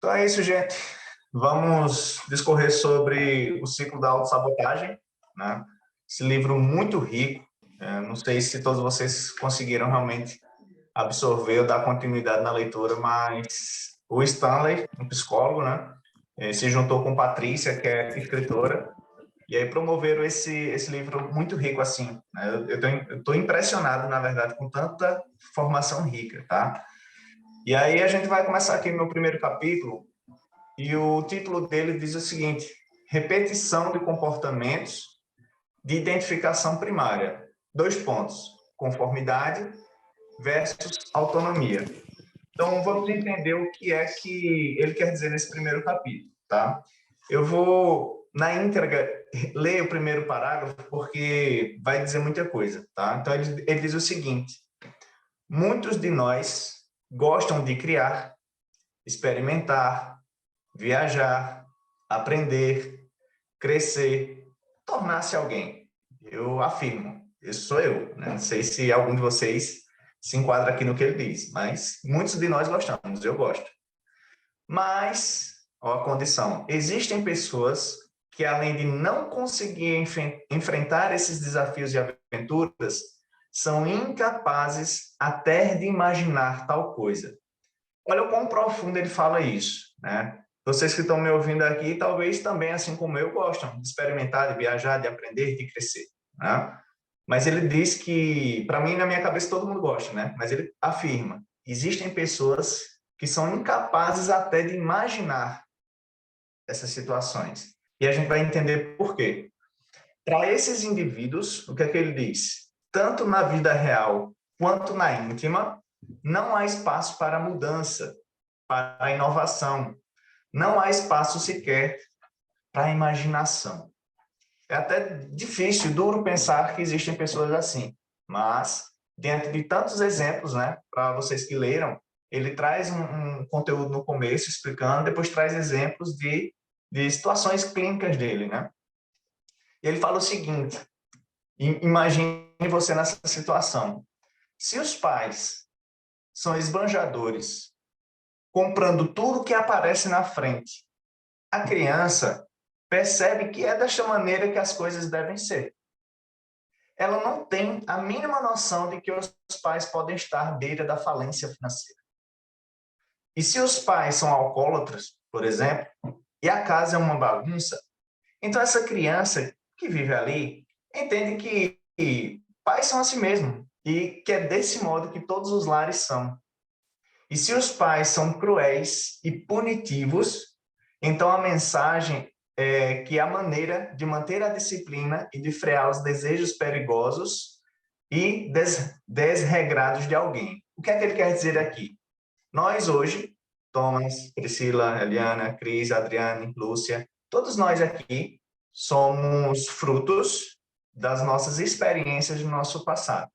Então é isso, gente. Vamos discorrer sobre o ciclo da autossabotagem, né? Esse livro muito rico. Não sei se todos vocês conseguiram realmente absorver ou dar continuidade na leitura, mas o Stanley, um psicólogo, né? Se juntou com Patrícia, que é escritora, e aí promoveram esse livro muito rico assim, né? Eu estou impressionado, na verdade, com tanta formação rica, tá? E aí a gente vai começar aqui no primeiro capítulo, e o título dele diz o seguinte: repetição de comportamentos de identificação primária. Dois pontos: conformidade versus autonomia. Então, vamos entender o que é que ele quer dizer nesse primeiro capítulo, tá? Eu vou, na íntegra, ler o primeiro parágrafo, porque vai dizer muita coisa, tá? Então, ele diz o seguinte: muitos de nós gostam de criar, experimentar, viajar, aprender, crescer, tornar-se alguém. Eu afirmo, esse sou eu, né? Não sei se algum de vocês se enquadra aqui no que ele diz, mas muitos de nós gostamos, eu gosto. Mas, ó, a condição, existem pessoas que, além de não conseguir enfrentar esses desafios e aventuras, são incapazes até de imaginar tal coisa. Olha o quão profundo ele fala isso, né? Vocês que estão me ouvindo aqui, talvez também, assim como eu, gostam de experimentar, de viajar, de aprender, de crescer, né? Mas ele diz que, para mim, na minha cabeça, todo mundo gosta, né? Mas ele afirma, existem pessoas que são incapazes até de imaginar essas situações. E a gente vai entender por quê. Para esses indivíduos, o que é que ele diz? Tanto na vida real quanto na íntima, não há espaço para mudança, para a inovação. Não há espaço sequer para a imaginação. É até difícil, duro pensar que existem pessoas assim, mas, diante de tantos exemplos, né, para vocês que leram, ele traz um conteúdo no começo explicando, depois traz exemplos de situações clínicas dele, né? E ele fala o seguinte: imagine você nessa situação. Se os pais são esbanjadores, comprando tudo que aparece na frente, a criança percebe que é desta maneira que as coisas devem ser. Ela não tem a mínima noção de que os pais podem estar à beira da falência financeira. E se os pais são alcoólatras, por exemplo, e a casa é uma bagunça, então essa criança que vive ali entende que pais são assim mesmo e que é desse modo que todos os lares são. E se os pais são cruéis e punitivos, então a mensagem é que a maneira de manter a disciplina e de frear os desejos perigosos e desregrados de alguém. O que é que ele quer dizer aqui? Nós hoje, Thomas, Priscila, Eliana, Cris, Adriane, Lúcia, todos nós aqui somos frutos das nossas experiências do nosso passado.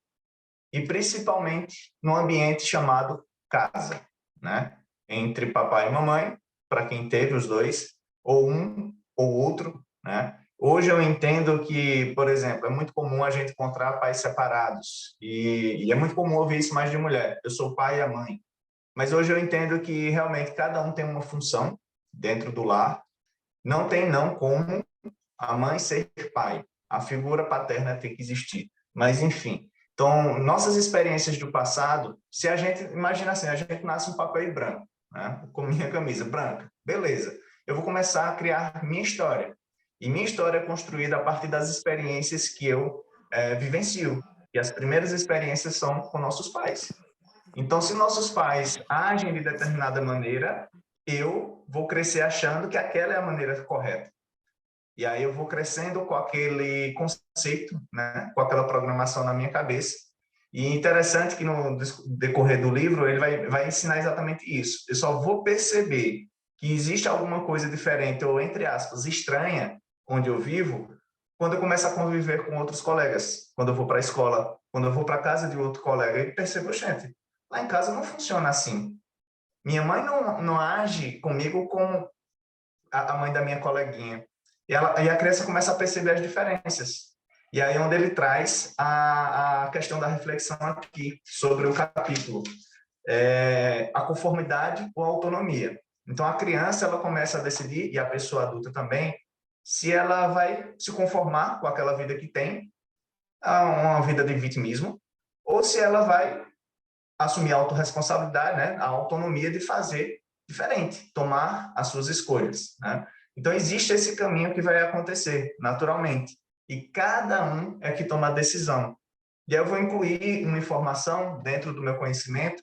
E principalmente no ambiente chamado casa, né? Entre papai e mamãe, para quem teve os dois, ou um ou outro, né? Hoje eu entendo que, por exemplo, é muito comum a gente encontrar pais separados, e é muito comum ouvir isso mais de mulher: eu sou o pai e a mãe. Mas hoje eu entendo que realmente cada um tem uma função dentro do lar. Não tem não como a mãe ser pai. A figura paterna tem que existir. Mas, enfim. Então, nossas experiências do passado, se a gente, imagina assim, a gente nasce um papel branco, né? Com minha camisa branca. Beleza. Eu vou começar a criar minha história. E minha história é construída a partir das experiências que eu vivencio. E as primeiras experiências são com nossos pais. Então, se nossos pais agem de determinada maneira, eu vou crescer achando que aquela é a maneira correta. E aí eu vou crescendo com aquele conceito, né, com aquela programação na minha cabeça. E interessante que no decorrer do livro ele vai ensinar exatamente isso. Eu só vou perceber que existe alguma coisa diferente ou, entre aspas, estranha onde eu vivo quando eu começo a conviver com outros colegas. Quando eu vou para a escola, quando eu vou para a casa de outro colega e percebo, gente, lá em casa não funciona assim. Minha mãe não age comigo como a mãe da minha coleguinha. E a criança começa a perceber as diferenças. E aí é onde ele traz a questão da reflexão aqui, sobre o capítulo. A conformidade ou a autonomia. Então, a criança ela começa a decidir, e a pessoa adulta também, se ela vai se conformar com aquela vida que tem, uma vida de vitimismo, ou se ela vai assumir a autorresponsabilidade, né, a autonomia de fazer diferente, tomar as suas escolhas, né? Então, existe esse caminho que vai acontecer naturalmente, e cada um é que toma a decisão. E aí eu vou incluir uma informação dentro do meu conhecimento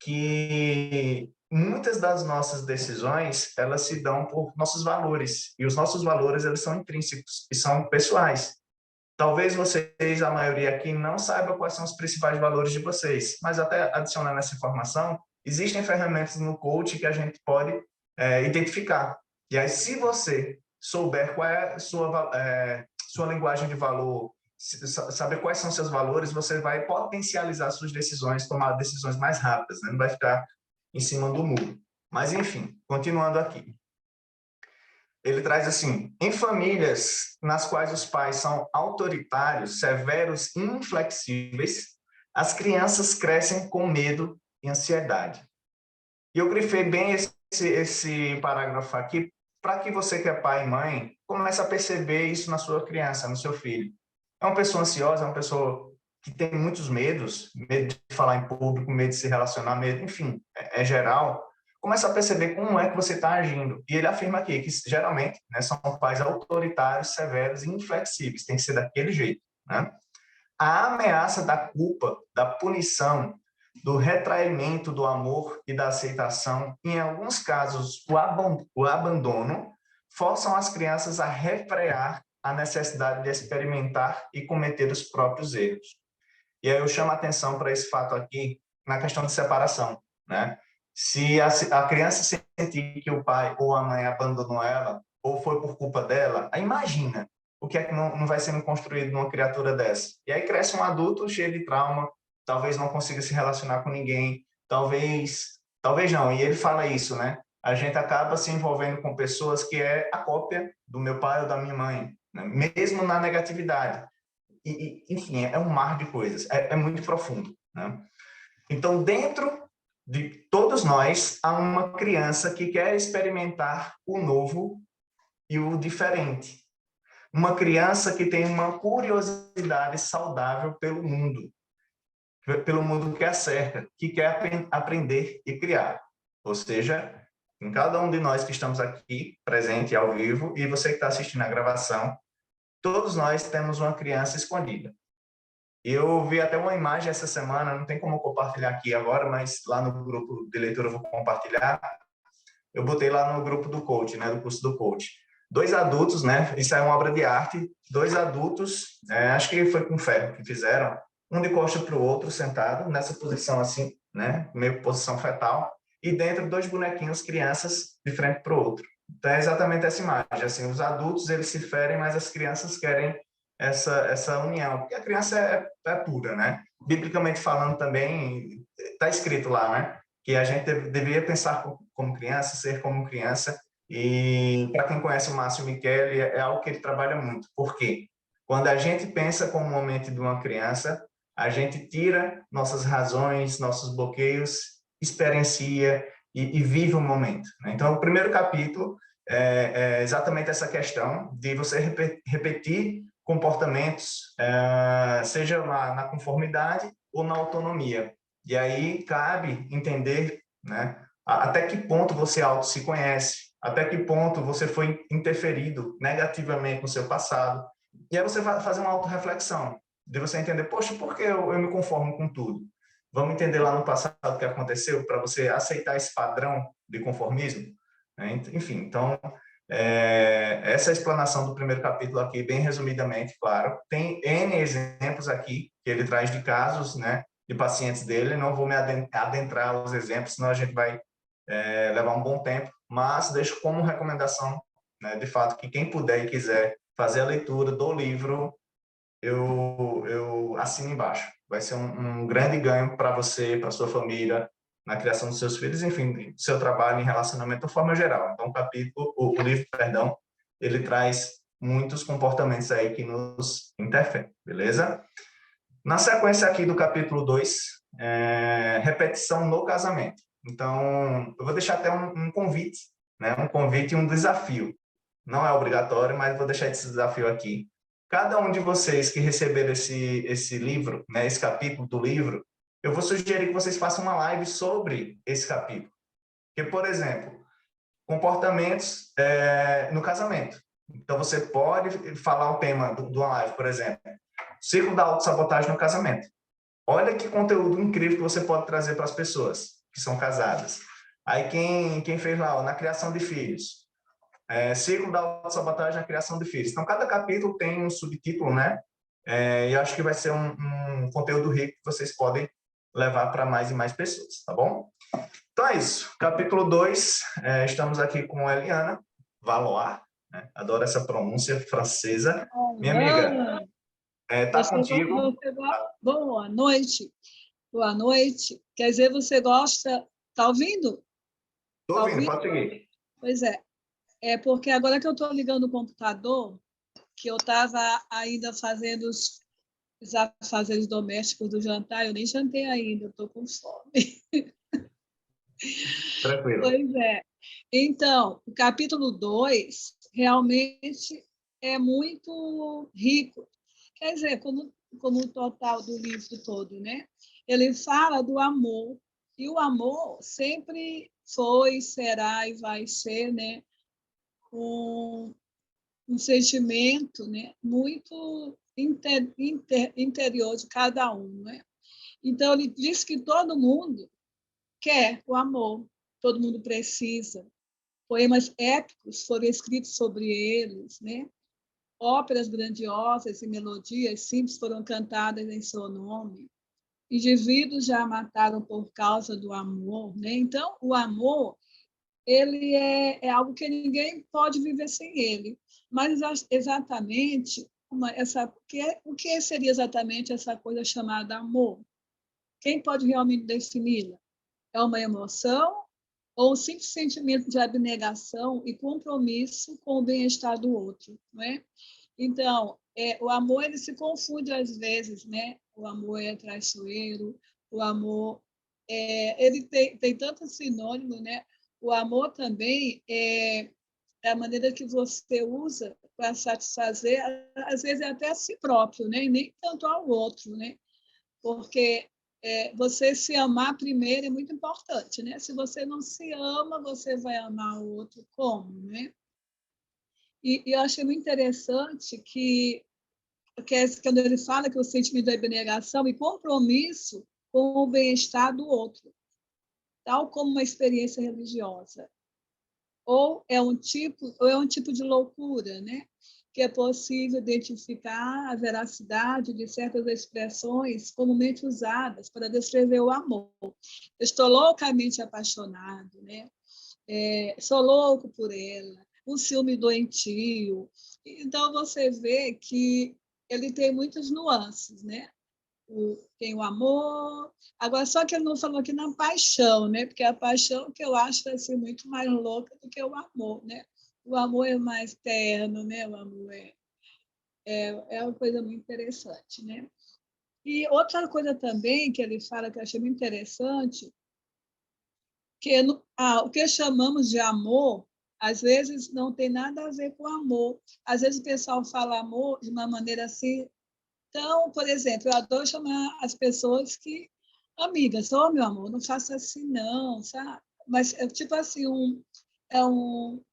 que muitas das nossas decisões, elas se dão por nossos valores, e os nossos valores, eles são intrínsecos e são pessoais. Talvez vocês, a maioria aqui, não saiba quais são os principais valores de vocês, mas até adicionando essa informação, existem ferramentas no coach que a gente pode identificar. E aí, se você souber qual é a sua linguagem de valor, saber quais são seus valores, você vai potencializar suas decisões, tomar decisões mais rápidas, né? Não vai ficar em cima do muro. Mas, enfim, continuando aqui. Ele traz assim: em famílias nas quais os pais são autoritários, severos e inflexíveis, as crianças crescem com medo e ansiedade. E eu grifei bem esse parágrafo aqui para que você que é pai e mãe comece a perceber isso na sua criança, no seu filho. É uma pessoa ansiosa, é uma pessoa que tem muitos medos, medo de falar em público, medo de se relacionar, medo, enfim, é geral. Começa a perceber como é que você está agindo. E ele afirma aqui que, geralmente, né, são pais autoritários, severos e inflexíveis. Tem que ser daquele jeito, né? A ameaça da culpa, da punição, do retraimento do amor e da aceitação, em alguns casos, o abandono, forçam as crianças a refrear a necessidade de experimentar e cometer os próprios erros. E aí eu chamo a atenção para esse fato aqui, na questão de separação, né? Se a criança sentir que o pai ou a mãe abandonou ela, ou foi por culpa dela, aí imagina o que é que não vai sendo construído numa criatura dessa. E aí cresce um adulto cheio de trauma, talvez não consiga se relacionar com ninguém, talvez não, e ele fala isso, né? A gente acaba se envolvendo com pessoas que é a cópia do meu pai ou da minha mãe, né? Mesmo na negatividade. Enfim, é um mar de coisas, é muito profundo, né? Então, dentro de todos nós, há uma criança que quer experimentar o novo e o diferente. Uma criança que tem uma curiosidade saudável pelo mundo que a cerca, que quer aprender e criar. Ou seja, em cada um de nós que estamos aqui, presente ao vivo, e você que está assistindo a gravação, todos nós temos uma criança escondida. Eu vi até uma imagem essa semana, não tem como compartilhar aqui agora, mas lá no grupo de leitura eu vou compartilhar. Eu botei lá no grupo do coach, né, do curso do coach. 2 adultos, né, isso é uma obra de arte, 2 adultos, acho que foi com ferro que fizeram, um de costas para o outro, sentado, nessa posição assim, né, meio posição fetal, e dentro 2 bonequinhos, crianças, de frente para o outro. Então é exatamente essa imagem, assim, os adultos eles se ferem, mas as crianças querem essa união, porque a criança é pura, né? Biblicamente falando também, está escrito lá, né? Que a gente deveria pensar como criança, ser como criança, e para quem conhece o Márcio Micheli, é algo que ele trabalha muito. Por quê? Quando a gente pensa como uma mente de uma criança, a gente tira nossas razões, nossos bloqueios, experiencia e vive o momento, né? Então, o primeiro capítulo é exatamente essa questão de você repetir comportamentos, seja na conformidade ou na autonomia. E aí cabe entender, né, até que ponto você se conhece, até que ponto você foi interferido negativamente no seu passado. E aí você vai fazer uma autorreflexão, de você entender, poxa, por que eu me conformo com tudo? Vamos entender lá no passado o que aconteceu para você aceitar esse padrão de conformismo? Enfim, então, essa explanação do primeiro capítulo aqui, bem resumidamente, claro. Tem N exemplos aqui que ele traz de casos, né, de pacientes dele. Não vou me adentrar aos exemplos, senão a gente vai levar um bom tempo, mas deixo como recomendação, né, de fato, que quem puder e quiser fazer a leitura do livro, eu assino embaixo. Vai ser um grande ganho para você, para sua família, na criação dos seus filhos, enfim, seu trabalho em relacionamento de forma geral. Então, o livro, perdão, ele traz muitos comportamentos aí que nos interferem, beleza? Na sequência aqui do capítulo 2, repetição no casamento. Então, eu vou deixar até um convite, né? Um convite e um desafio. Não é obrigatório, mas vou deixar esse desafio aqui. Cada um de vocês que receber esse livro, né, esse capítulo do livro, eu vou sugerir que vocês façam uma live sobre esse capítulo. Porque, por exemplo, comportamentos no casamento. Então, você pode falar o tema de uma live, por exemplo, ciclo da autossabotagem no casamento. Olha que conteúdo incrível que você pode trazer para as pessoas que são casadas. Aí, quem fez lá, na criação de filhos, ciclo da autossabotagem na criação de filhos. Então, cada capítulo tem um subtítulo, né? E acho que vai ser um conteúdo rico que vocês podem levar para mais e mais pessoas, tá bom? Então é isso. Capítulo 2, estamos aqui com a Eliana Valois, né? Adoro essa pronúncia francesa. Minha amiga, tá contigo. Boa noite. Boa noite. Quer dizer, você gosta... Está ouvindo? Estou ouvindo, pode seguir. Pois é. É porque agora que eu estou ligando o computador, que eu estava ainda fazendo os afazeres domésticos do jantar, eu nem jantei ainda, estou com fome. Tranquilo. Pois é. Então, o capítulo 2 realmente é muito rico. Quer dizer, como o total do livro todo, né? Ele fala do amor, e o amor sempre foi, será e vai ser, né, um sentimento, né, muito interior de cada um, né? Então, ele diz que todo mundo quer o amor, todo mundo precisa. Poemas épicos foram escritos sobre eles, né? Óperas grandiosas e melodias simples foram cantadas em seu nome. Indivíduos já mataram por causa do amor, né? Então, o amor ele é algo que ninguém pode viver sem ele. Mas exatamente o que seria exatamente essa coisa chamada amor? Quem pode realmente defini-la? É uma emoção ou um simples sentimento de abnegação e compromisso com o bem-estar do outro, não é? Então, o amor ele se confunde às vezes, né? O amor é traiçoeiro, o amor ele tem tanto sinônimo, né? O amor também é a maneira que você usa para satisfazer, às vezes até a si próprio, né? E nem tanto ao outro, né? Porque você se amar primeiro é muito importante, né? Se você não se ama, você vai amar o outro como, né? E eu achei muito interessante que quando ele fala que o sentimento da abnegação e compromisso com o bem-estar do outro, tal como uma experiência religiosa, ou é um tipo de loucura, né? Que é possível identificar a veracidade de certas expressões comumente usadas para descrever o amor. Estou loucamente apaixonado, né? Sou louco por ela, um ciúme doentio. Então, você vê que ele tem muitas nuances, né? Tem o amor. Agora, só que ele não falou aqui na paixão, né? Porque a paixão que eu acho assim, muito mais louca do que o amor, né? O amor é mais terno, né? O amor é uma coisa muito interessante, né? E outra coisa também que ele fala que eu achei muito interessante, que o que chamamos de amor, às vezes não tem nada a ver com amor. Às vezes o pessoal fala amor de uma maneira assim. Então, por exemplo, eu adoro chamar as pessoas que amigas, ô meu amor, não faça assim não, sabe? Mas é tipo assim, como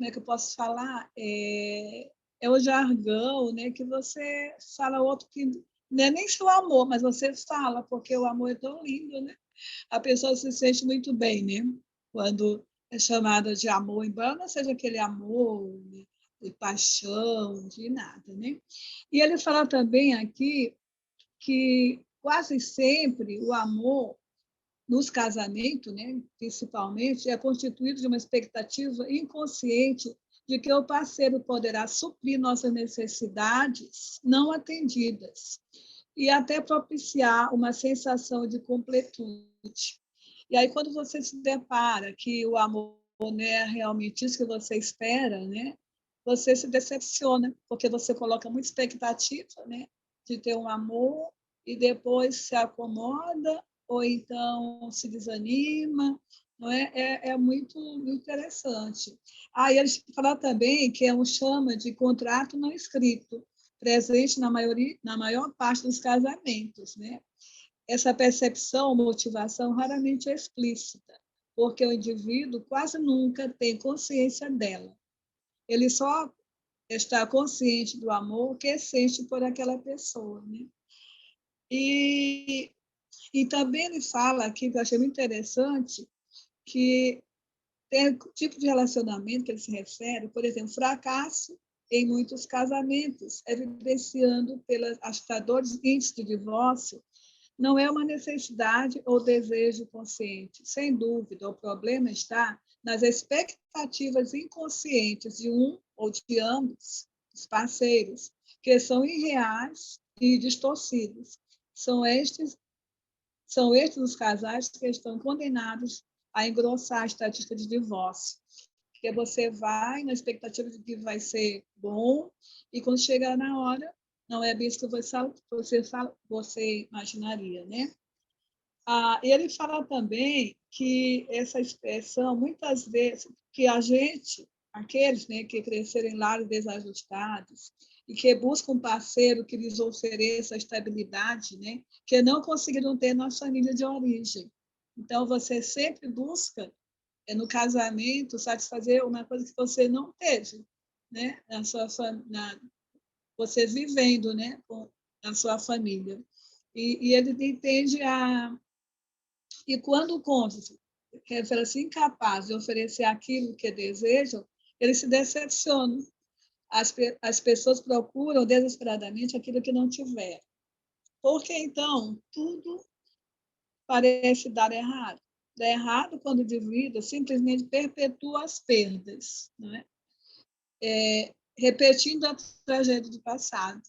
é que eu posso falar? É o jargão, né, que você fala outro que não é nem seu amor, mas você fala, porque o amor é tão lindo, né? A pessoa se sente muito bem, né? Quando é chamada de amor, embora não seja aquele amor, né, de paixão, de nada, né? E ele fala também aqui que quase sempre o amor nos casamentos, né, principalmente, é constituído de uma expectativa inconsciente de que o parceiro poderá suprir nossas necessidades não atendidas e até propiciar uma sensação de completude. E aí, quando você se depara que o amor não é realmente isso que você espera, né, você se decepciona, porque você coloca muita expectativa, né, de ter um amor e depois se acomoda ou então se desanima, não é? É muito, muito interessante. Aí eles falam também que é um chama de contrato não escrito, presente na maior parte dos casamentos, né? Essa percepção, motivação raramente é explícita, porque o indivíduo quase nunca tem consciência dela. Ele só está consciente do amor que sente por aquela pessoa, né? E, e também ele fala aqui, que eu achei muito interessante, que tem um tipo de relacionamento que ele se refere, por exemplo, fracasso em muitos casamentos, evidenciando pelos agitadores índices de divórcio, não é uma necessidade ou desejo consciente. Sem dúvida, o problema está nas expectativas inconscientes de um ou de ambos os parceiros, que são irreais e distorcidos. São estes, são estes os casais que estão condenados a engrossar a estatística de divórcio. Porque você vai na expectativa de que vai ser bom, e quando chegar na hora, não é bem isso que você imaginaria, né? E ele fala também que essa expressão, muitas vezes, que a gente, aqueles, né, que cresceram em lares desajustados e que buscam um parceiro que lhes ofereça estabilidade, né, que não conseguiram ter na família de origem. Então, você sempre busca, no casamento, satisfazer uma coisa que você não teve, né, você vivendo, né, com a sua família. E ele entende e quando o cônjuge revela-se incapaz de oferecer aquilo que desejam, eles se decepcionam. As pessoas procuram desesperadamente aquilo que não tiveram. Porque, então, tudo parece dar errado. Dá errado quando o indivíduo simplesmente perpetua as perdas, não é? Repetindo a tragédia do passado.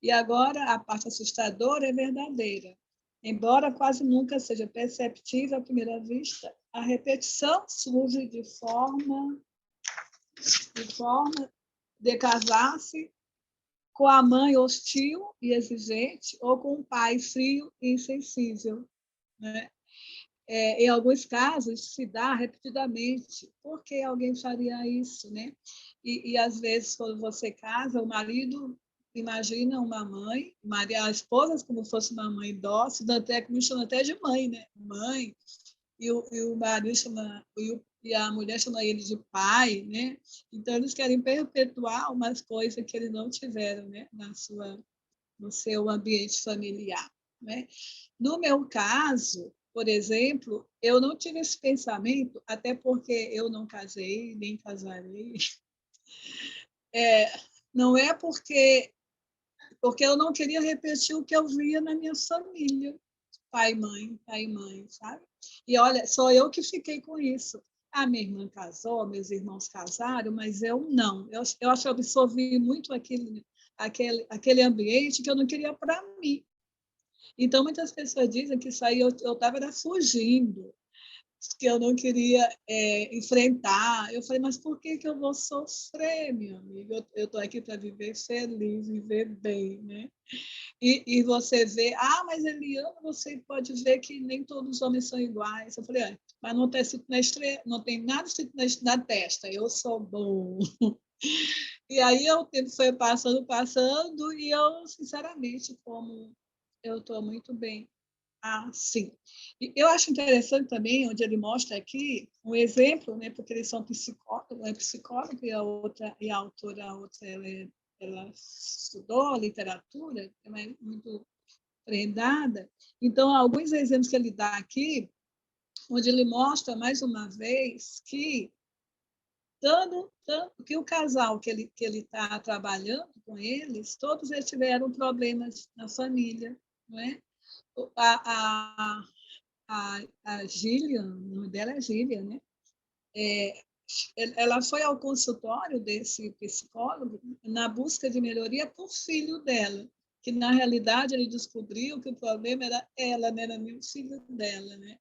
E agora, a parte assustadora é verdadeira. Embora quase nunca seja perceptível à primeira vista, a repetição surge de forma de casar-se com a mãe hostil e exigente ou com o pai frio e insensível, né? Em alguns casos, se dá repetidamente. Por que alguém faria isso, né? Às vezes, quando você casa, o marido imagina uma mãe, Maria, a esposa como fosse uma mãe dócil, até que me chama até de mãe, né? Mãe, o marido chama, e a mulher chama ele de pai, né? Então, eles querem perpetuar umas coisas que eles não tiveram, né? No seu ambiente familiar, né? No meu caso, por exemplo, eu não tive esse pensamento, até porque eu não casei, nem casarei. É, não é porque eu não queria repetir o que eu via na minha família, pai e mãe, sabe? E olha, só eu que fiquei com isso. A minha irmã casou, meus irmãos casaram, mas eu não. Eu acho que eu absorvi muito aquele ambiente que eu não queria para mim. Então, muitas pessoas dizem que isso aí eu estava fugindo, que eu não queria enfrentar. Eu falei, mas por que eu vou sofrer, meu amigo? Eu estou aqui para viver feliz, viver bem, né? E você vê, mas Eliana, você pode ver que nem todos os homens são iguais. Eu falei, mas não tem, não tem nada escrito na testa, eu sou bom. E aí o tempo foi passando, e eu, sinceramente, como eu estou muito bem sim. E eu acho interessante também, onde ele mostra aqui um exemplo, né, porque eles são psicólogos, um é psicólogo e a autora, a outra, ela estudou literatura, ela é muito prendada. Então, alguns exemplos que ele dá aqui, onde ele mostra mais uma vez que tanto que o casal que ele está trabalhando com eles, todos eles tiveram problemas na família, não é? A, a Gillian, o nome dela é Gillian, né? Ela foi ao consultório desse psicólogo na busca de melhoria para o filho dela, que na realidade ele descobriu que o problema era ela, não era nem o filho dela, né?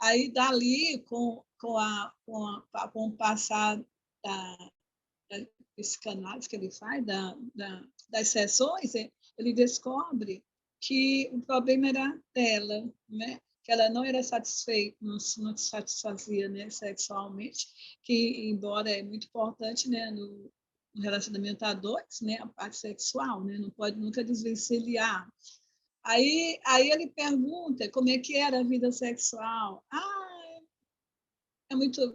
Aí dali, com o passar da psicanálise que ele faz, das sessões, ele descobre que o problema era dela, né? Que ela não era satisfeita, não se satisfazia, né, sexualmente, que embora é muito importante, né, no relacionamento a dois, né, a parte sexual, né, não pode nunca desvencilhar. Aí ele pergunta como é que era a vida sexual.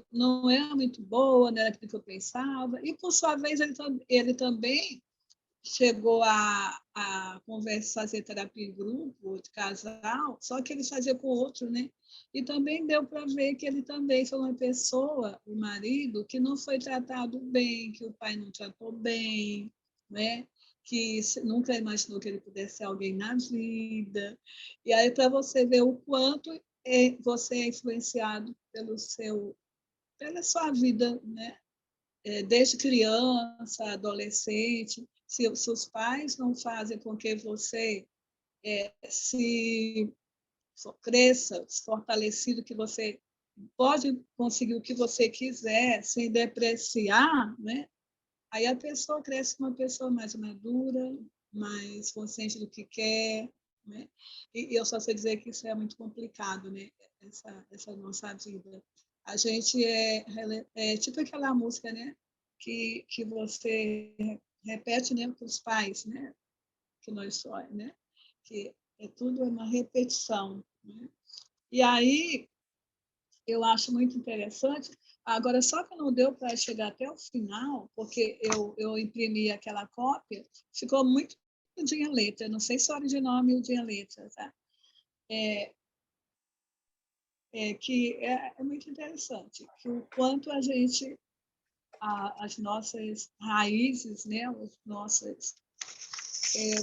Não é muito boa, não era aquilo que eu pensava. E, por sua vez, ele também chegou a conversar, fazer terapia em grupo, de casal, só que ele fazia com o outro, né? E também deu para ver que ele também foi uma pessoa, o marido, que não foi tratado bem, que o pai não tratou bem, né? Que nunca imaginou que ele pudesse ser alguém na vida. E aí, para você ver o quanto você é influenciado pela sua vida, né? Desde criança, adolescente, se os pais não fazem com que você se cresça, se fortalecido, que você pode conseguir o que você quiser sem depreciar, né? Aí a pessoa cresce uma pessoa mais madura, mais consciente do que quer, né? E eu só sei dizer que isso é muito complicado, né? Essa nossa vida. A gente é tipo aquela música, né? Que você repete, né, para os pais, né? Que nós somos, né? Que tudo é uma repetição, né? E aí eu acho muito interessante. Agora, só que não deu para chegar até o final, porque eu imprimi aquela cópia, ficou muito miudinha a letra. Não sei se é original a miudinha a letra, tá? Que é muito interessante, que o quanto a gente, as nossas raízes, né, os nossos,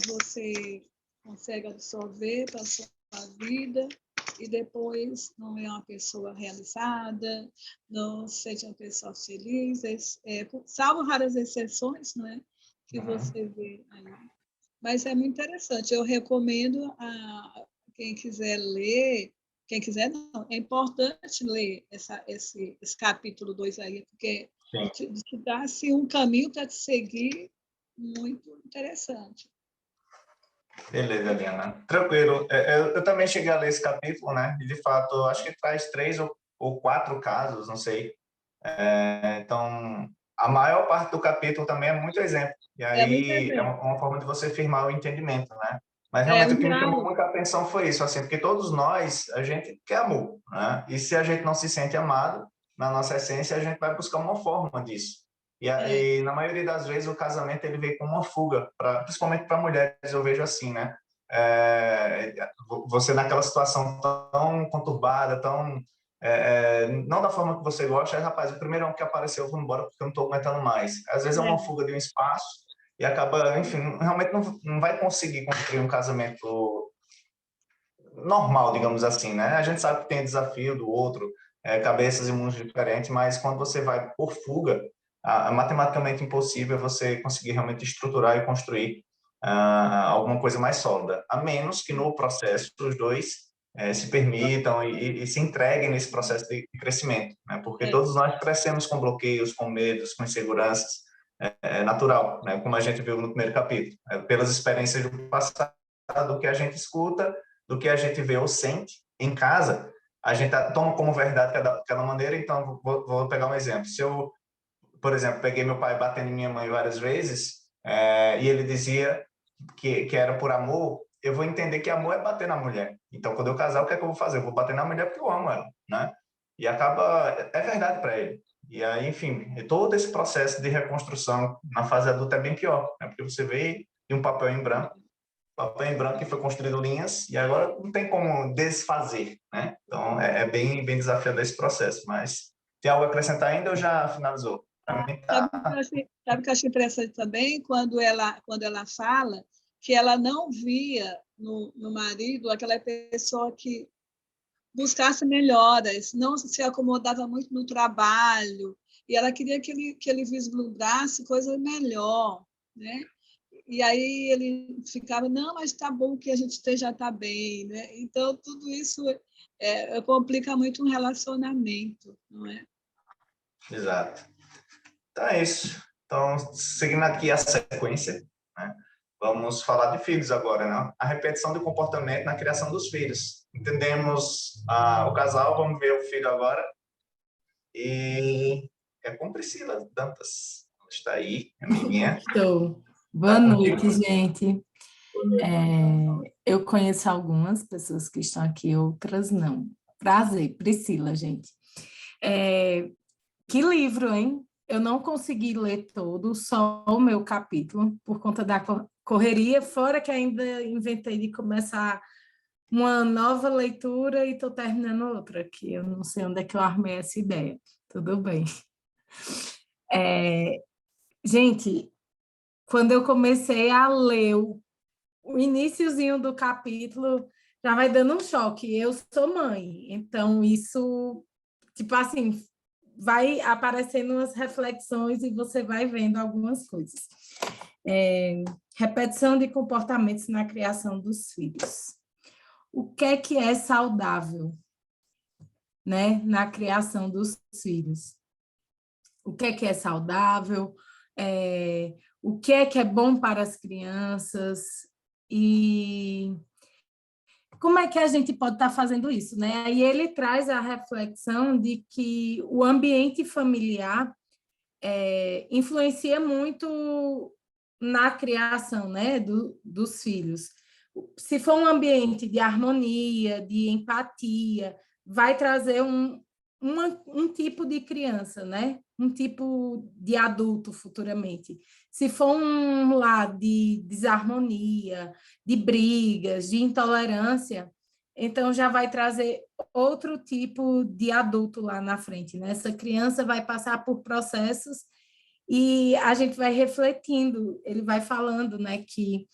você consegue absorver para a sua vida e depois não é uma pessoa realizada, não seja uma pessoa feliz, salvo raras exceções, não é, que você vê aí. Mas é muito interessante. Eu recomendo a quem quiser ler, quem quiser não, é importante ler esse capítulo 2 aí, porque Sim. te dá assim, um caminho para te seguir muito interessante. Beleza, Eliana. Tranquilo. Eu também cheguei a ler esse capítulo, né? E, de fato, eu acho que traz 3 ou 4 casos, não sei. Então, a maior parte do capítulo também é muito exemplo. E É muito aí é exemplo. uma forma de você firmar o entendimento, né? Mas É realmente um o que me chamou diálogo. muita atenção foi isso, assim, porque todos nós, a gente quer amor, né? E se a gente não se sente amado, na nossa essência, a gente vai buscar uma forma disso. E É, aí, na maioria das vezes, o casamento ele vem com uma fuga, principalmente para mulheres, eu vejo assim, né? É, você naquela situação tão conturbada, tão não da forma que você gosta, rapaz, o primeiro que apareceu, eu vou embora porque eu não estou aguentando mais. Às vezes é uma é, fuga de um espaço e acaba, enfim, realmente não vai conseguir construir um casamento normal, digamos assim, né? A gente sabe que tem desafio do outro, cabeças e mundos diferentes, mas quando você vai por fuga, é matematicamente impossível você conseguir realmente estruturar e construir alguma coisa mais sólida, a menos que no processo os dois se permitam e se entreguem nesse processo de crescimento, né? Porque é, todos nós crescemos com bloqueios, com medos, com inseguranças, é natural, né? Como a gente viu no primeiro capítulo, pelas experiências do passado, do que a gente escuta, do que a gente vê ou sente em casa, a gente toma como verdade aquela maneira. Então, vou pegar um exemplo. Se eu, por exemplo, peguei meu pai batendo em minha mãe várias vezes, e ele dizia que era por amor, eu vou entender que amor é bater na mulher. Então, quando eu casar, o que é que eu vou fazer? Eu vou bater na mulher porque eu amo ela, né? E acaba, é verdade para ele. E aí, enfim, todo esse processo de reconstrução na fase adulta é bem pior, né? Porque você veio de um papel em branco que foi construído linhas e agora não tem como desfazer, né? Então é bem desafiador esse processo. Mas tem algo a acrescentar ainda ou já finalizou? Para mim sabe tá. o que eu achei interessante também? Quando ela fala que ela não via no marido aquela pessoa que buscasse melhoras, não se acomodava muito no trabalho, e ela queria que ele vislumbrasse coisa melhor, né? E aí ele ficava, não, mas está bom que a gente já está bem, né? Então, tudo isso complica muito um relacionamento, não é? Exato. Então é isso. Então, seguindo aqui a sequência, né? Vamos falar de filhos agora, né? A repetição de comportamento na criação dos filhos. Entendemos o casal, vamos ver o filho agora. E é com Priscila Dantas. Está aí, amiguinha. Estou. Boa Está noite, contigo? gente. Eu conheço algumas pessoas que estão aqui, outras não. Prazer, Priscila, gente. Que livro, hein? Eu não consegui ler todo, só o meu capítulo, por conta da correria, fora que ainda inventei de começar uma nova leitura e estou terminando outra, que eu não sei onde é que eu armei essa ideia. Tudo bem. Gente, quando eu comecei a ler o iniciozinho do capítulo, já vai dando um choque. Eu sou mãe, então isso, tipo assim, vai aparecendo umas reflexões e você vai vendo algumas coisas. Repetição de comportamentos na criação dos filhos. O que é saudável, né, na criação dos filhos? O que é saudável? O que é bom para as crianças? E como é que a gente pode estar fazendo isso, né? Aí ele traz a reflexão de que o ambiente familiar influencia muito na criação, né, dos filhos. Se for um ambiente de harmonia, de empatia, vai trazer um tipo de criança, né? Um tipo de adulto futuramente. Se for um lar de desarmonia, de brigas, de intolerância, então já vai trazer outro tipo de adulto lá na frente, né? Essa criança vai passar por processos e a gente vai refletindo, ele vai falando, né, que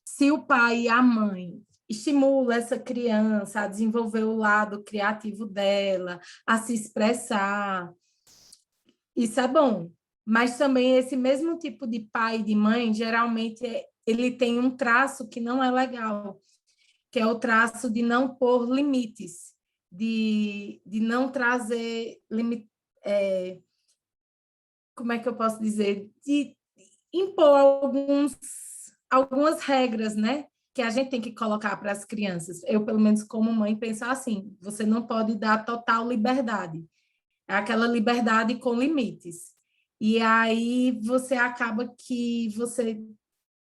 se o pai e a mãe estimula essa criança a desenvolver o lado criativo dela, a se expressar, isso é bom. Mas também esse mesmo tipo de pai e de mãe, geralmente, ele tem um traço que não é legal, que é o traço de não pôr limites, de não trazer como é que eu posso dizer? De impor algumas regras, né? Que a gente tem que colocar para as crianças. Eu, pelo menos, como mãe, penso assim: você não pode dar total liberdade. É aquela liberdade com limites. E aí você acaba que você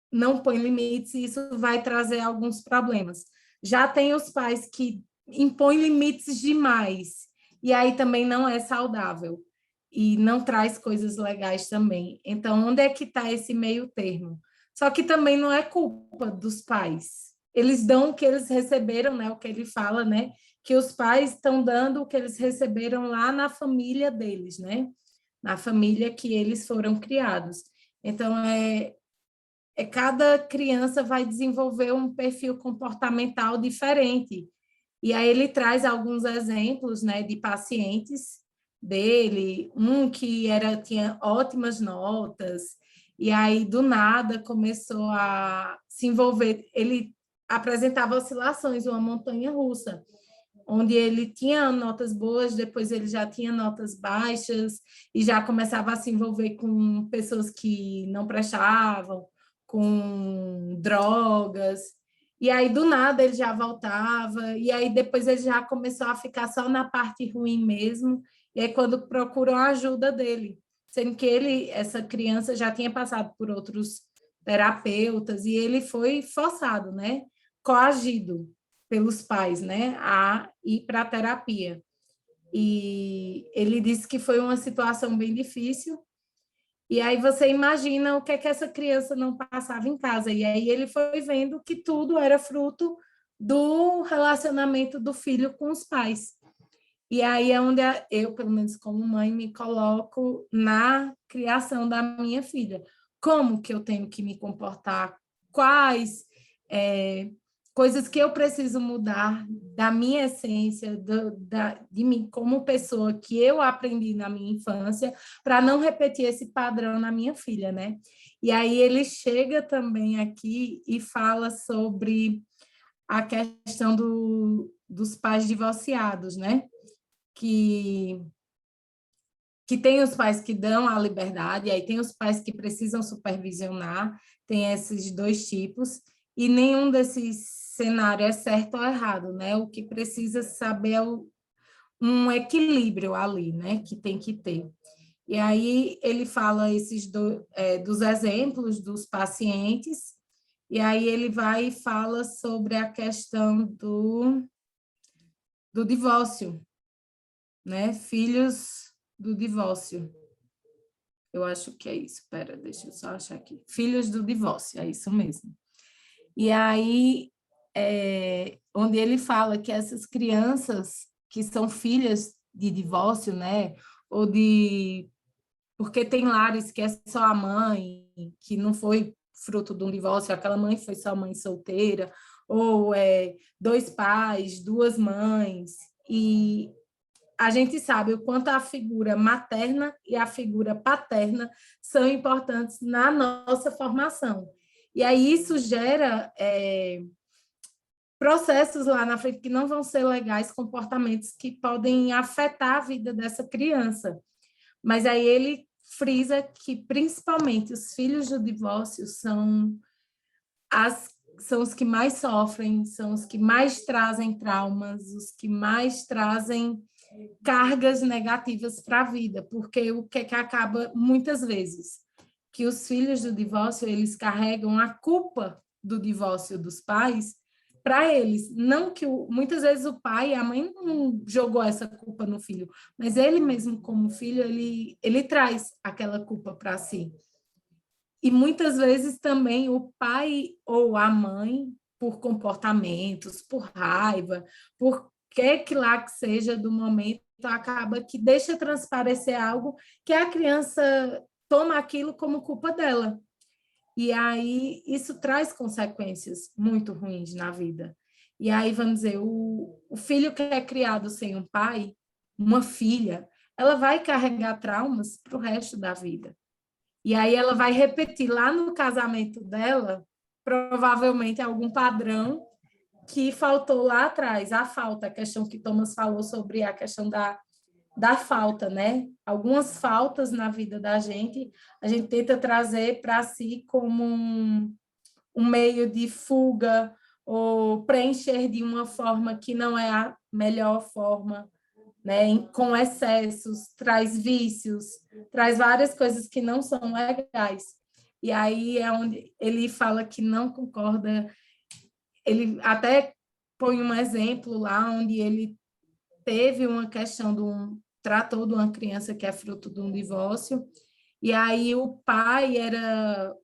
não põe limites e isso vai trazer alguns problemas. Já tem os pais que impõem limites demais, e aí também não é saudável, e não traz coisas legais também. Então, onde é que está esse meio termo? Só que também não é culpa dos pais. Eles dão o que eles receberam, né? O que ele fala, né? Que os pais estão dando o que eles receberam lá na família deles, né? Na família que eles foram criados. Então, cada criança vai desenvolver um perfil comportamental diferente. E aí ele traz alguns exemplos, né, de pacientes dele, um que tinha ótimas notas, e aí do nada começou a se envolver, ele apresentava oscilações, uma montanha russa, onde ele tinha notas boas, depois ele já tinha notas baixas, e já começava a se envolver com pessoas que não prestavam, com drogas, e aí do nada ele já voltava, e aí depois ele já começou a ficar só na parte ruim mesmo, e aí quando procuram a ajuda dele, sendo que essa criança já tinha passado por outros terapeutas, e ele foi forçado, né? Coagido pelos pais, né, a ir para a terapia. E ele disse que foi uma situação bem difícil. E aí você imagina o que é que essa criança não passava em casa. E aí ele foi vendo que tudo era fruto do relacionamento do filho com os pais. E aí é onde eu, pelo menos como mãe, me coloco na criação da minha filha. Como que eu tenho que me comportar? Quais coisas que eu preciso mudar da minha essência, de mim como pessoa que eu aprendi na minha infância, para não repetir esse padrão na minha filha, né? E aí ele chega também aqui e fala sobre a questão dos pais divorciados, né? Que que tem os pais que dão a liberdade, e aí tem os pais que precisam supervisionar, tem esses dois tipos, e nenhum desses cenários é certo ou errado, né? O que precisa saber é um equilíbrio ali, né? Que tem que ter. E aí ele fala dos exemplos dos pacientes, e aí ele vai e fala sobre a questão do divórcio, né? Filhos do divórcio. Eu acho que é isso. Espera, deixa eu só achar aqui. Filhos do divórcio, é isso mesmo. E aí, onde ele fala que essas crianças que são filhas de divórcio, né? Ou de... Porque tem lares que é só a mãe, que não foi fruto de um divórcio, aquela mãe foi só mãe solteira, ou dois pais, duas mães, e a gente sabe o quanto a figura materna e a figura paterna são importantes na nossa formação. E aí isso gera processos lá na frente que não vão ser legais, comportamentos que podem afetar a vida dessa criança. Mas aí ele frisa que, principalmente, os filhos do divórcio são os que mais sofrem, são os que mais trazem traumas, os que mais trazem cargas negativas para a vida, porque o que acaba muitas vezes que os filhos do divórcio eles carregam a culpa do divórcio dos pais para eles, não que muitas vezes o pai e a mãe não jogou essa culpa no filho, mas ele mesmo como filho ele traz aquela culpa para si. E muitas vezes também o pai ou a mãe, por comportamentos, por raiva, por que lá que seja do momento, acaba que deixa transparecer algo que a criança toma aquilo como culpa dela. E aí isso traz consequências muito ruins na vida. E aí, vamos dizer, o filho que é criado sem um pai, uma filha, ela vai carregar traumas para o resto da vida. E aí ela vai repetir lá no casamento dela, provavelmente algum padrão que faltou lá atrás, a falta, a questão que Thomas falou sobre a questão da falta, né? Algumas faltas na vida da gente, a gente tenta trazer para si como um meio de fuga ou preencher de uma forma que não é a melhor forma, né? Com excessos, traz vícios, traz várias coisas que não são legais. E aí é onde ele fala que não concorda. Ele até põe um exemplo lá onde ele teve uma questão tratou de uma criança que é fruto de um divórcio, e aí o pai era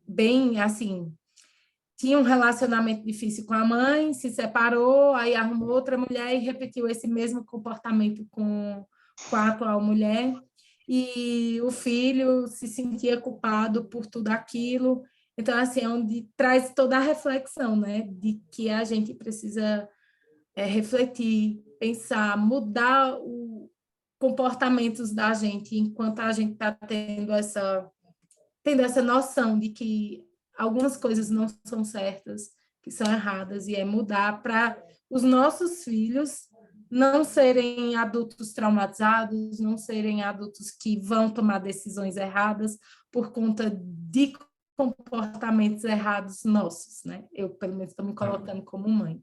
bem, assim, tinha um relacionamento difícil com a mãe, se separou, aí arrumou outra mulher e repetiu esse mesmo comportamento com a atual mulher, e o filho se sentia culpado por tudo aquilo. Então, assim, é onde traz toda a reflexão, né, de que a gente precisa refletir, pensar, mudar os comportamentos da gente enquanto a gente está tendo essa noção de que algumas coisas não são certas, que são erradas, e é mudar para os nossos filhos não serem adultos traumatizados, não serem adultos que vão tomar decisões erradas por conta de comportamentos errados nossos, né? Eu, pelo menos, estou me colocando como mãe.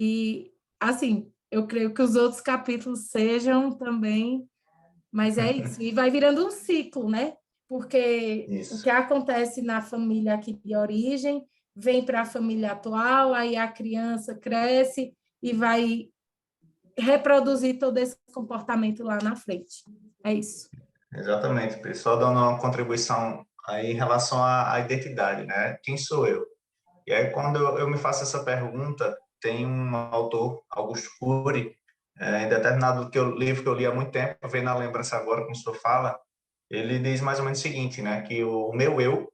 E, assim, eu creio que os outros capítulos sejam também, mas é isso. E vai virando um ciclo, né? Porque o que acontece na família aqui de origem vem para a família atual, aí a criança cresce e vai reproduzir todo esse comportamento lá na frente. É isso. Exatamente, pessoal, dando uma contribuição aí em relação à identidade, né? Quem sou eu? E aí, quando eu me faço essa pergunta, tem um autor, Augusto Cury, em determinado livro que eu li há muito tempo, vem na lembrança agora com sua fala, ele diz mais ou menos o seguinte, né? Que o meu eu,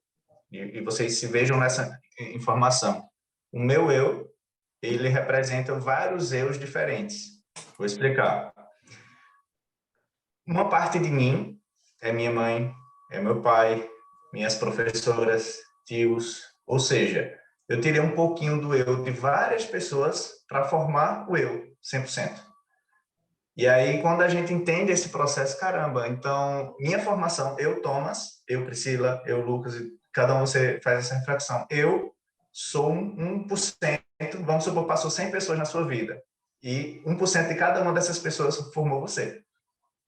e vocês se vejam nessa informação, o meu eu, ele representa vários eus diferentes. Vou explicar. Uma parte de mim é minha mãe, é meu pai, minhas professoras, tios, ou seja, eu tirei um pouquinho do eu de várias pessoas para formar o eu, 100%. E aí, quando a gente entende esse processo, caramba, então, minha formação, eu, Thomas, eu, Priscila, eu, Lucas, cada um você faz essa reflexão. Eu sou 1%, vamos supor, passou 100 pessoas na sua vida. E 1% de cada uma dessas pessoas formou você.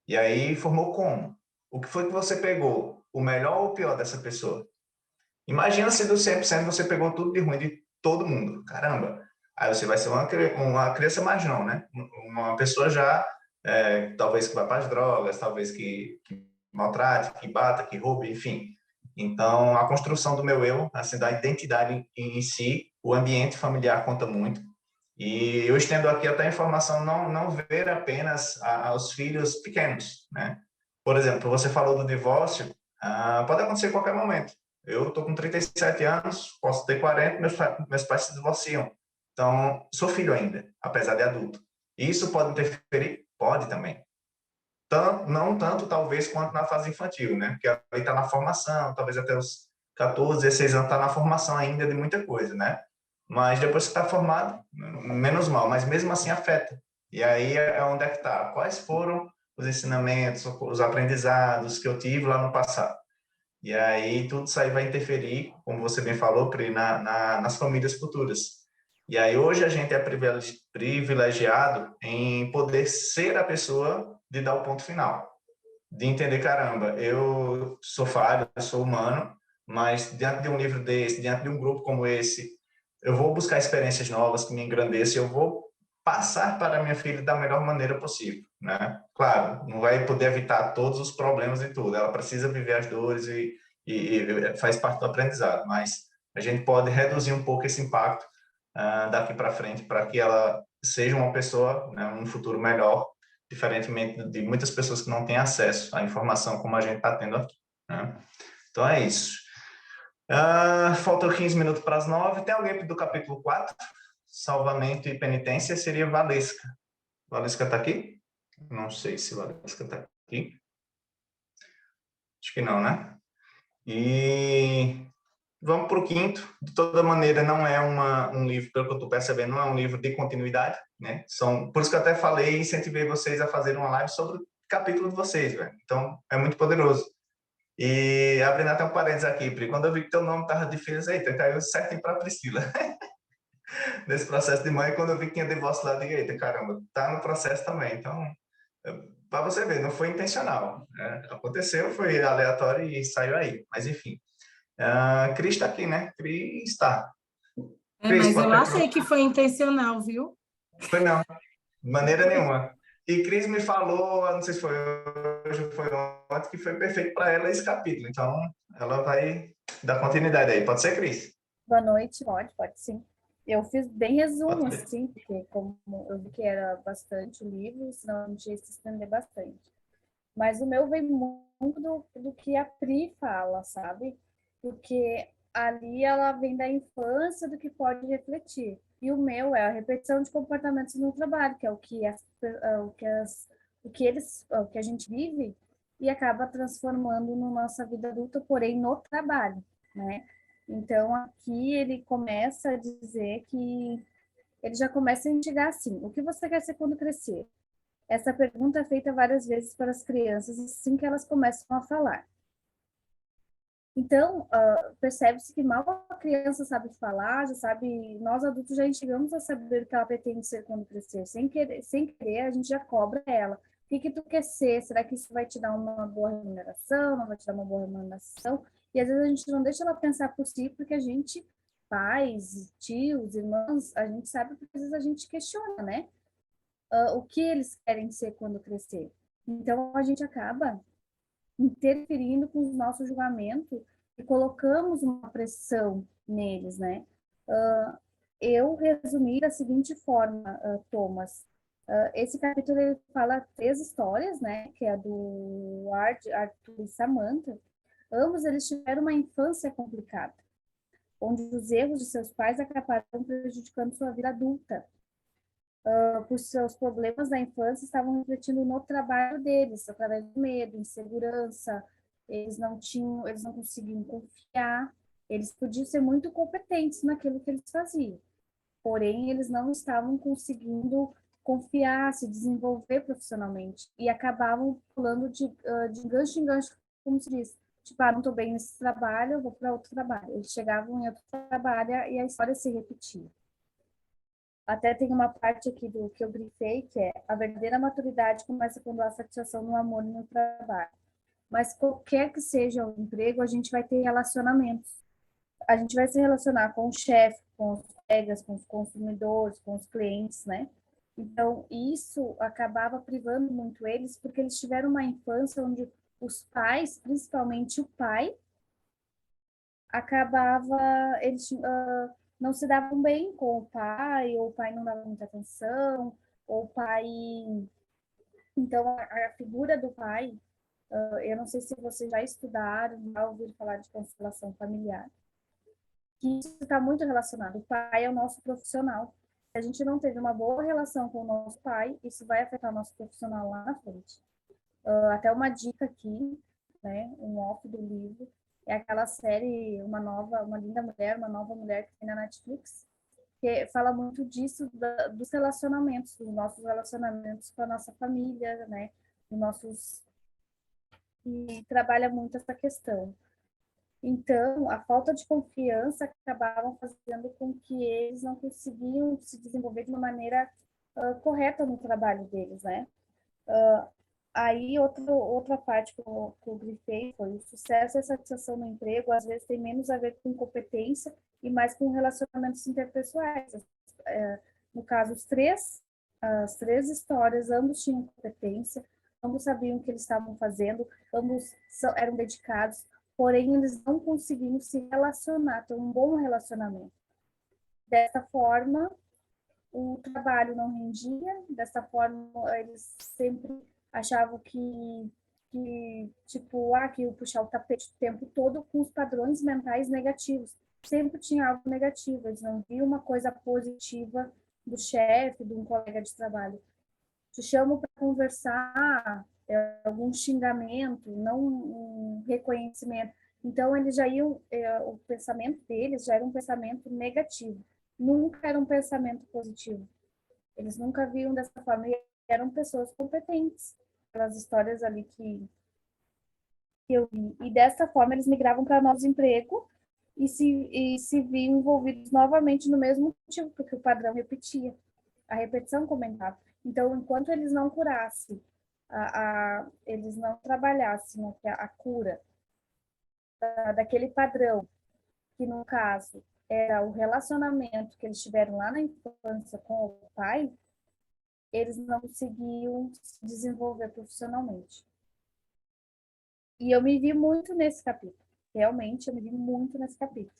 E aí, formou como? O que foi que você pegou? O melhor ou o pior dessa pessoa? Imagina se do 100% você pegou tudo de ruim de todo mundo. Caramba! Aí você vai ser uma criança marginal, né? Uma pessoa já, talvez que vá para as drogas, talvez que maltrate, que bata, que roube, enfim. Então, a construção do meu eu, assim, da identidade em si, o ambiente familiar conta muito. E eu estendo aqui até a informação não ver apenas aos filhos pequenos, né? Por exemplo, você falou do divórcio, pode acontecer em qualquer momento. Eu estou com 37 anos, posso ter 40, meus pais se divorciam. Então, sou filho ainda, apesar de adulto. Isso pode interferir? Pode também. Não tanto, talvez, quanto na fase infantil, né? Porque ali está na formação, talvez até os 14, 16 anos está na formação ainda de muita coisa, né? Mas depois que está formado, menos mal, mas mesmo assim afeta. E aí é onde é que está. Quais foram os ensinamentos, os aprendizados que eu tive lá no passado? E aí tudo isso aí vai interferir, como você bem falou, Pri, nas famílias futuras. E aí hoje a gente é privilegiado em poder ser a pessoa de dar o ponto final, de entender, caramba, eu sou falho, eu sou humano, mas diante de um livro desse, diante de um grupo como esse, eu vou buscar experiências novas que me engrandeçam, eu vou passar para a minha filha da melhor maneira possível, né? Claro, não vai poder evitar todos os problemas e tudo, ela precisa viver as dores e faz parte do aprendizado, mas a gente pode reduzir um pouco esse impacto daqui para frente para que ela seja uma pessoa, né, um futuro melhor, diferentemente de muitas pessoas que não têm acesso à informação como a gente está tendo aqui, né? Então é isso. Faltam 15 minutos para as 9. Tem alguém do capítulo 4? Salvamento e penitência seria Valesca. Valesca está aqui? Não sei se Valesca está aqui. Acho que não, né? E vamos para o quinto. De toda maneira, não é um livro, pelo que eu estou percebendo, não é um livro de continuidade, né? Por isso que eu até falei e incentivei vocês a fazer uma live sobre o capítulo de vocês, velho. Então, é muito poderoso. E abrindo até um parênteses aqui, Pri, quando eu vi que teu nome estava difícil, eita, caiu certinho para Priscila. Nesse processo de mãe, quando eu vi que tinha divórcio lá, eu digo, eita, caramba, tá no processo também. Então, para você ver, não foi intencional, né? Aconteceu, foi aleatório e saiu aí. Mas, enfim. Cris está aqui, né? Cris está. Cris, Mas pode eu pegar. achei que foi intencional, viu? Foi não, de maneira nenhuma. E Cris me falou, não sei se foi hoje ou foi ontem, que foi perfeito para ela esse capítulo. Então, ela vai dar continuidade aí. Pode ser, Cris? Boa noite, pode sim. Eu fiz bem resumo, Pode ser. assim, porque como eu vi que era bastante o livro, senão a gente ia se estender bastante. Mas o meu vem muito do que a Pri fala, sabe? Porque ali ela vem da infância do que pode refletir. E o meu é a repetição de comportamentos no trabalho, que é o que a gente vive e acaba transformando na nossa vida adulta, porém no trabalho, né? Então aqui ele começa a dizer que ele já começa a indicar assim: o que você quer ser quando crescer? Essa pergunta é feita várias vezes para as crianças assim que elas começam a falar. Então, percebe-se que mal a criança sabe falar, já sabe, nós adultos já chegamos a saber o que ela pretende ser quando crescer. Sem querer, a gente já cobra ela. O que tu quer ser? Será que isso vai te dar uma boa remuneração? Não vai te dar uma boa remuneração? E às vezes a gente não deixa ela pensar por si, porque a gente, pais, tios, irmãos, a gente sabe que às vezes a gente questiona, né? O que eles querem ser quando crescer. Então, a gente acaba interferindo com o nosso julgamento e colocamos uma pressão neles, né? Eu resumi da seguinte forma, Thomas. Esse capítulo ele fala 3 histórias, né? Que é a do Arthur e Samantha. Ambos eles tiveram uma infância complicada, onde os erros de seus pais acabaram prejudicando sua vida adulta. Por seus problemas da infância estavam refletindo no trabalho deles, através do medo, insegurança, eles não conseguiam confiar, eles podiam ser muito competentes naquilo que eles faziam, porém eles não estavam conseguindo confiar, se desenvolver profissionalmente. E acabavam pulando de gancho em gancho, como se diz. Tipo, não estou bem nesse trabalho, eu vou para outro trabalho. Eles chegavam em outro trabalho e a história se repetia. Até tem uma parte aqui do que eu grifei, que é a verdadeira maturidade começa quando há satisfação no amor e no trabalho. Mas qualquer que seja o emprego, a gente vai ter relacionamentos. A gente vai se relacionar com o chefe, com os colegas, com os consumidores, com os clientes, né? Então, isso acabava privando muito eles, porque eles tiveram uma infância onde os pais, principalmente o pai, acabava, eles não se davam bem com o pai, ou o pai não dava muita atenção, ou o pai... Então, a figura do pai, eu não sei se vocês já estudaram, já ouviram falar de constelação familiar, que isso está muito relacionado. O pai é o nosso profissional. Se a gente não teve uma boa relação com o nosso pai, isso vai afetar o nosso profissional lá na frente. Até uma dica aqui, né, um off do livro, é aquela série Uma Linda Mulher, Uma Nova Mulher, que tem na Netflix, que fala muito disso, dos relacionamentos, dos nossos relacionamentos com a nossa família, né, dos nossos... E trabalha muito essa questão. Então, a falta de confiança acabava fazendo com que eles não conseguiam se desenvolver de uma maneira correta no trabalho deles, né? Aí, outra parte que eu grifei foi o sucesso e a satisfação no emprego, às vezes tem menos a ver com competência e mais com relacionamentos interpessoais. No caso, as três histórias, ambos tinham competência, ambos sabiam o que eles estavam fazendo, ambos eram dedicados, porém eles não conseguiam se relacionar, ter um bom relacionamento. Dessa forma, o trabalho não rendia, dessa forma eles sempre achavam que que eu puxar o tapete o tempo todo com os padrões mentais negativos. Sempre tinha algo negativo, eles não viam uma coisa positiva do chefe, de um colega de trabalho. Te chamo para conversar, algum xingamento, não um reconhecimento. Então, eles já iam, o pensamento deles já era um pensamento negativo. Nunca era um pensamento positivo. Eles nunca viam dessa forma. E eram pessoas competentes, pelas histórias ali que eu vi. E dessa forma, eles migravam para novos empregos e se viam envolvidos novamente no mesmo motivo, porque o padrão repetia. A repetição comentava. Então, enquanto eles não curassem, eles não trabalhassem a cura daquele padrão, que no caso era o relacionamento que eles tiveram lá na infância com o pai, eles não conseguiam se desenvolver profissionalmente. E eu me vi muito nesse capítulo. Realmente, eu me vi muito nesse capítulo.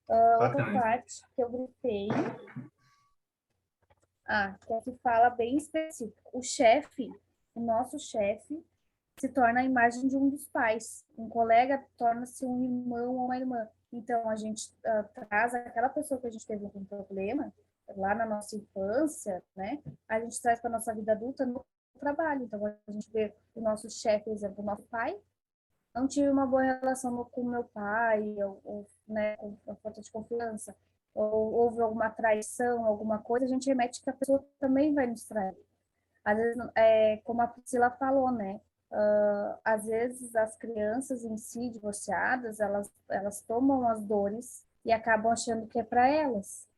Outra parte que eu grifei, que aqui fala bem específico. O nosso chefe, se torna a imagem de um dos pais. Um colega torna-se um irmão ou uma irmã. Então, a gente traz aquela pessoa que a gente teve um problema lá na nossa infância, né? A gente traz para a nossa vida adulta no trabalho. Então, a gente vê o nosso chefe, por exemplo, o nosso pai. Não tive uma boa relação com o meu pai, ou né, com a falta de confiança, ou houve alguma traição, alguma coisa, a gente remete que a pessoa também vai nos trair. Às vezes, como a Priscila falou, né? Às vezes as crianças em si, divorciadas, elas tomam as dores e acabam achando que é para elas.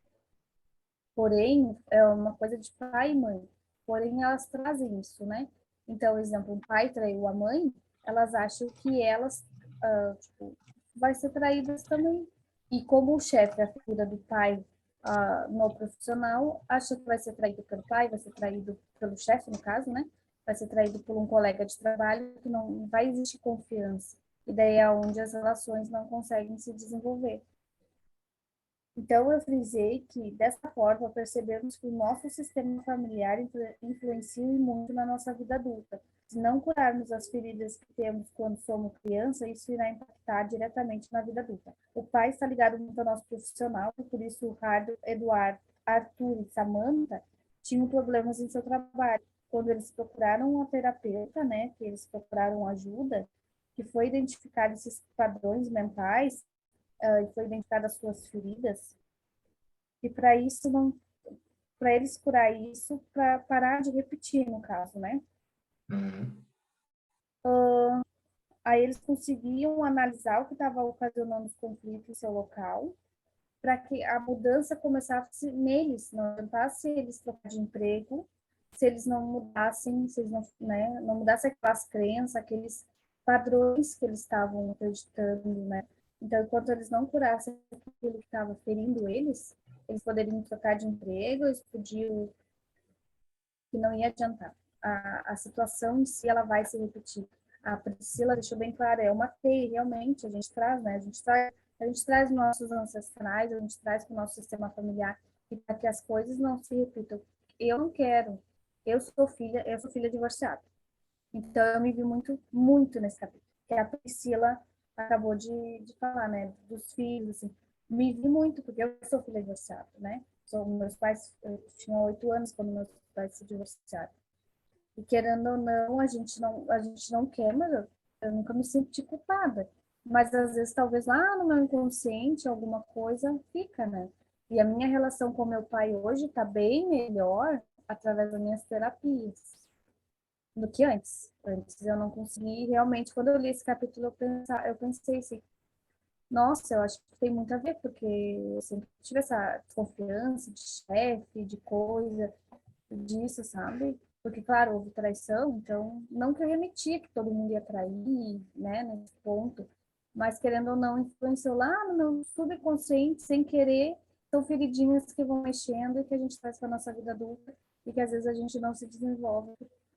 Porém, é uma coisa de pai e mãe. Porém, elas trazem isso, né? Então, exemplo, um pai traiu a mãe, elas acham que elas vai ser traídas também. E como o chefe é a figura do pai no profissional, acha que vai ser traído pelo pai, vai ser traído pelo chefe, no caso, né? Vai ser traído por um colega de trabalho, que não vai existir confiança. E daí é onde as relações não conseguem se desenvolver. Então, eu frisei que, dessa forma, percebemos que o nosso sistema familiar influencia muito na nossa vida adulta. Se não curarmos as feridas que temos quando somos criança, isso irá impactar diretamente na vida adulta. O pai está ligado muito ao nosso profissional, e por isso o Ricardo, Eduardo, Arthur e Samantha tinham problemas em seu trabalho. Quando eles procuraram uma terapeuta, né, que eles procuraram ajuda, que foi identificar esses padrões mentais, e foi identificada as suas feridas, e para isso para eles curar isso, para parar de repetir, no caso, né? Uhum. Aí eles conseguiam analisar o que estava ocasionando os conflitos em seu local, para que a mudança começasse neles, não adiantasse eles trocar de emprego, se eles não mudassem, se eles não, né, não mudassem aquelas crenças, aqueles padrões que eles estavam acreditando, né? Então, enquanto eles não curassem aquilo que estava ferindo eles poderiam trocar de emprego, eles podiam, que não ia adiantar. A situação em si, ela vai se repetir. A Priscila deixou bem claro, é uma teia, realmente, a gente traz, né? A gente traz nossos ancestrais, a gente traz para o nosso sistema familiar, e para que as coisas não se repitam. Eu não quero, eu sou filha divorciada. Então, eu me vi muito, muito nesse capítulo. Que a Priscila acabou de falar, né? Dos filhos, assim. Me vi muito, porque eu sou filha divorciada, né? Meus pais, eu tinha 8 anos quando meus pais se divorciaram. E querendo ou não, a gente não quer, mas eu nunca me senti culpada. Mas às vezes, talvez lá no meu inconsciente, alguma coisa fica, né? E a minha relação com meu pai hoje está bem melhor através das minhas terapias do que antes. Antes eu não consegui realmente, quando eu li esse capítulo, eu pensei assim, nossa, eu acho que tem muito a ver, porque eu sempre tive essa confiança de chefe, de coisa, disso, sabe? Porque, claro, houve traição, então, não que eu remetia que todo mundo ia trair, né, nesse ponto, mas querendo ou não, influenciou lá no meu subconsciente, sem querer, são feridinhas que vão mexendo e que a gente traz para a nossa vida adulta e que às vezes a gente não se desenvolve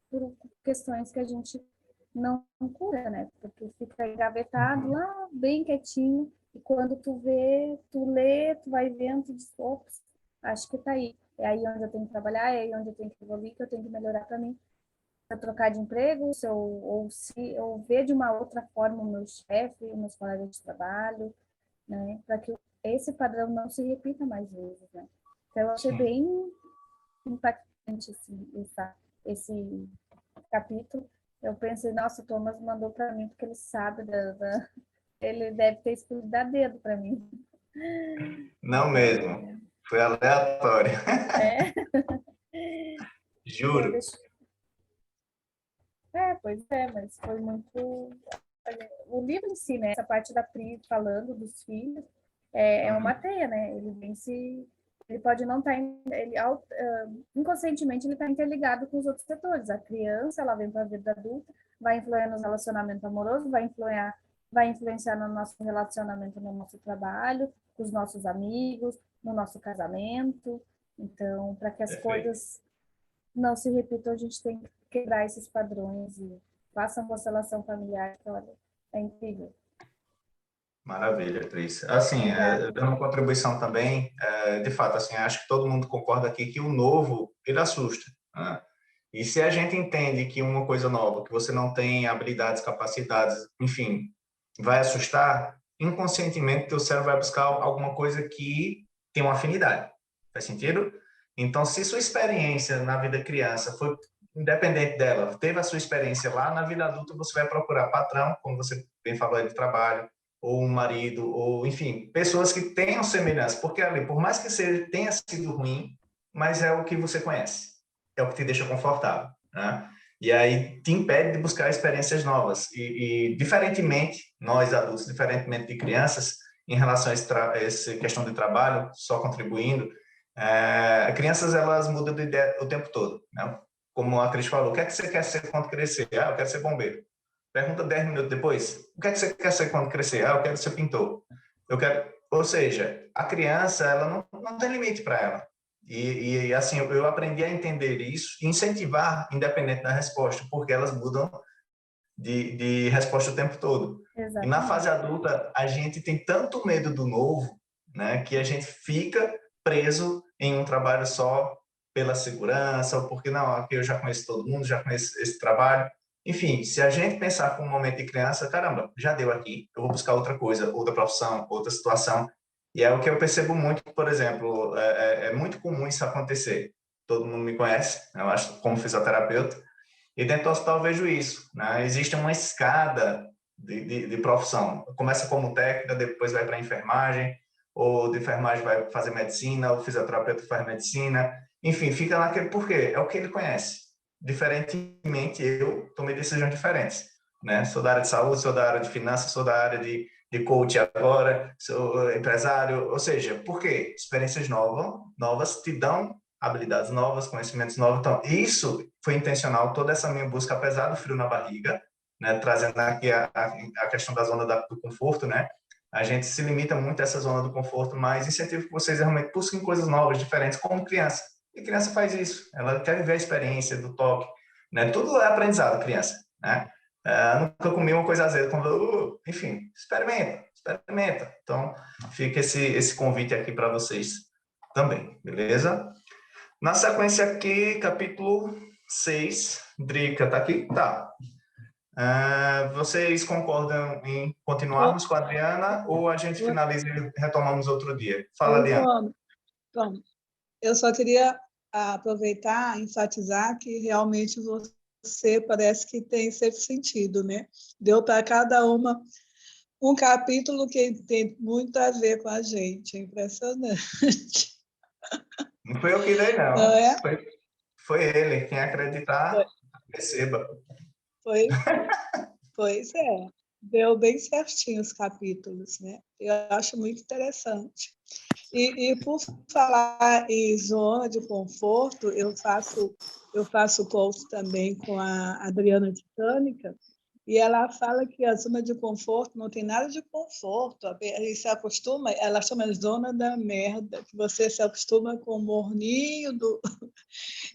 por questões que a gente não cura, né? Porque fica engavetado Uhum. lá, bem quietinho, e quando tu vê, tu lê, tu vai vendo, tu diz, ops, acho que tá aí. É aí onde eu tenho que trabalhar, é aí onde eu tenho que evoluir, que eu tenho que melhorar para mim. Se eu trocar de emprego, se eu ver de uma outra forma o meu chefe, os meus colegas de trabalho, né? Para que esse padrão não se repita mais vezes, né? Então, eu achei Sim. bem impactante esse capítulo. Eu pensei, nossa, o Thomas mandou para mim porque ele sabe ele deve ter escolhido a dedo para mim. Não mesmo. Então, Foi aleatório. é, eu Juro. deixo. Pois é, mas foi muito. O livro em si, né? Essa parte da Pri falando dos filhos, é uma Uhum. teia, né? Ele vem se. Ele pode não estar. Inconscientemente, ele está interligado com os outros setores. A criança, ela vem para a vida adulta, vai influenciar nos relacionamentos amorosos, vai influenciar no nosso relacionamento, no nosso trabalho, com os nossos amigos, no nosso casamento. Então, para que as Perfeito. coisas não se repitam, a gente tem que quebrar esses padrões e faça uma constelação familiar, que olha, é incrível. Maravilha, Cris. Assim, Obrigada. dando uma contribuição também, de fato, assim, acho que todo mundo concorda aqui que o novo, ele assusta, né? E se a gente entende que uma coisa nova, que você não tem habilidades, capacidades, enfim, vai assustar, inconscientemente teu cérebro vai buscar alguma coisa que tem uma afinidade. Faz sentido? Então, se sua experiência na vida criança foi independente dela, teve a sua experiência lá na vida adulta, você vai procurar patrão, como você bem falou aí de trabalho, ou um marido, ou enfim, pessoas que tenham semelhança, porque ali, por mais que seja, tenha sido ruim, mas é o que você conhece, é o que te deixa confortável, né? E aí te impede de buscar experiências novas. E diferentemente, nós adultos, diferentemente de crianças, em relação a essa questão de trabalho, só contribuindo, crianças elas mudam de ideia o tempo todo, né? Como a Cris falou, o que é que você quer ser quando crescer? Ah, eu quero ser bombeiro. Pergunta 10 minutos depois, o que é que você quer ser quando crescer? Ah, eu quero ser pintor. Eu quero, ou seja, a criança, ela não tem limite para ela. E assim, eu aprendi a entender isso e incentivar, independente da resposta, porque elas mudam de resposta o tempo todo. E na fase Exatamente. adulta, a gente tem tanto medo do novo, né, que a gente fica preso em um trabalho só pela segurança, ou porque não, aqui eu já conheço todo mundo, já conheço esse trabalho. Enfim, se a gente pensar com um momento de criança, caramba, já deu aqui, eu vou buscar outra coisa, outra profissão, outra situação. E é o que eu percebo muito, por exemplo, é muito comum isso acontecer. Todo mundo me conhece, eu acho, como fisioterapeuta, e dentro do hospital eu vejo isso, né? Existe uma escada de profissão. Começa como técnica, depois vai para a enfermagem, ou de enfermagem vai fazer medicina, o fisioterapeuta faz medicina, enfim, fica naquele porquê, é o que ele conhece. Diferentemente, eu tomei decisões diferentes, né? Sou da área de saúde, sou da área de finanças, sou da área de coach agora, sou empresário, ou seja, por quê? Experiências novas te dão habilidades novas, conhecimentos novos, então isso foi intencional, toda essa minha busca, apesar do frio na barriga, né? Trazendo aqui a questão da zona do conforto, né? A gente se limita muito a essa zona do conforto, mas incentivo que vocês realmente busquem coisas novas, diferentes, como criança. E criança faz isso, ela quer viver a experiência do toque, né? Tudo é aprendizado, criança, né? Nunca comi uma coisa azeda, enfim, experimenta. Então, fica esse convite aqui para vocês também, beleza? Na sequência aqui, capítulo 6, Drica, tá aqui? Tá. Vocês concordam em continuarmos com a Adriana ou a gente finaliza e retomamos outro dia? Fala, Adriana. Bom, eu só queria aproveitar e enfatizar que realmente você parece que tem sempre sentido, né? Deu para cada uma um capítulo que tem muito a ver com a gente, é impressionante. Não foi eu que dei, não. Não é? Foi ele. Quem acreditar, receba. Pois é. Deu bem certinho os capítulos, né? Eu acho muito interessante. E por falar em zona de conforto, eu faço coach também com a Adriana Titânica, e ela fala que a zona de conforto não tem nada de conforto, e se acostuma, ela chama de zona da merda, que você se acostuma com o morninho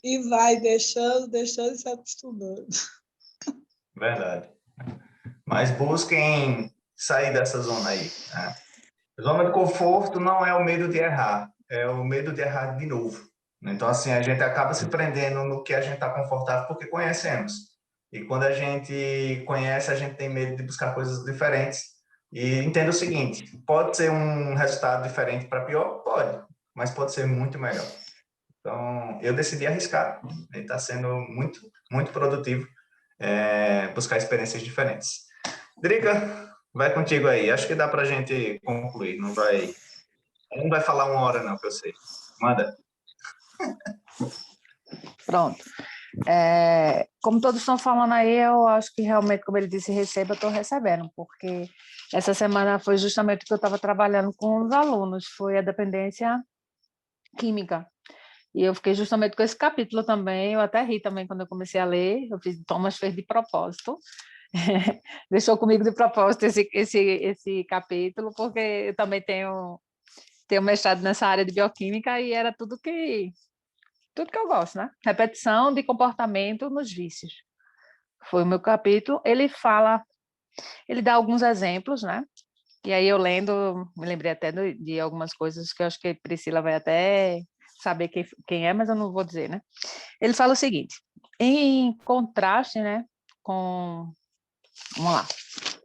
e vai deixando e se acostumando. Verdade. Mas busquem sair dessa zona aí, né? Zona de conforto não é o medo de errar, é o medo de errar de novo. Então, assim, a gente acaba se prendendo no que a gente está confortável porque conhecemos. E quando a gente conhece, a gente tem medo de buscar coisas diferentes. E entenda o seguinte, pode ser um resultado diferente para pior? Pode, mas pode ser muito melhor. Então, eu decidi arriscar. E está sendo muito, muito produtivo buscar experiências diferentes. Drica, vai contigo aí. Acho que dá para a gente concluir. Não vai falar 1 hora, não, que eu sei. Manda. Pronto. Como todos estão falando aí, eu acho que realmente, como ele disse, receba, eu estou recebendo, porque essa semana foi justamente o que eu estava trabalhando com os alunos, foi a dependência química. E eu fiquei justamente com esse capítulo também, eu até ri também quando eu comecei a ler, eu fiz, Thomas fez de propósito, deixou comigo de propósito esse capítulo, porque eu também tenho mestrado nessa área de bioquímica e era tudo que eu gosto, né? Repetição de comportamento nos vícios. Foi o meu capítulo. Ele dá alguns exemplos, né? E aí eu lendo, me lembrei até de algumas coisas que eu acho que a Priscila vai até saber quem é, mas eu não vou dizer, né? Ele fala o seguinte, em contraste, né, com... Vamos lá,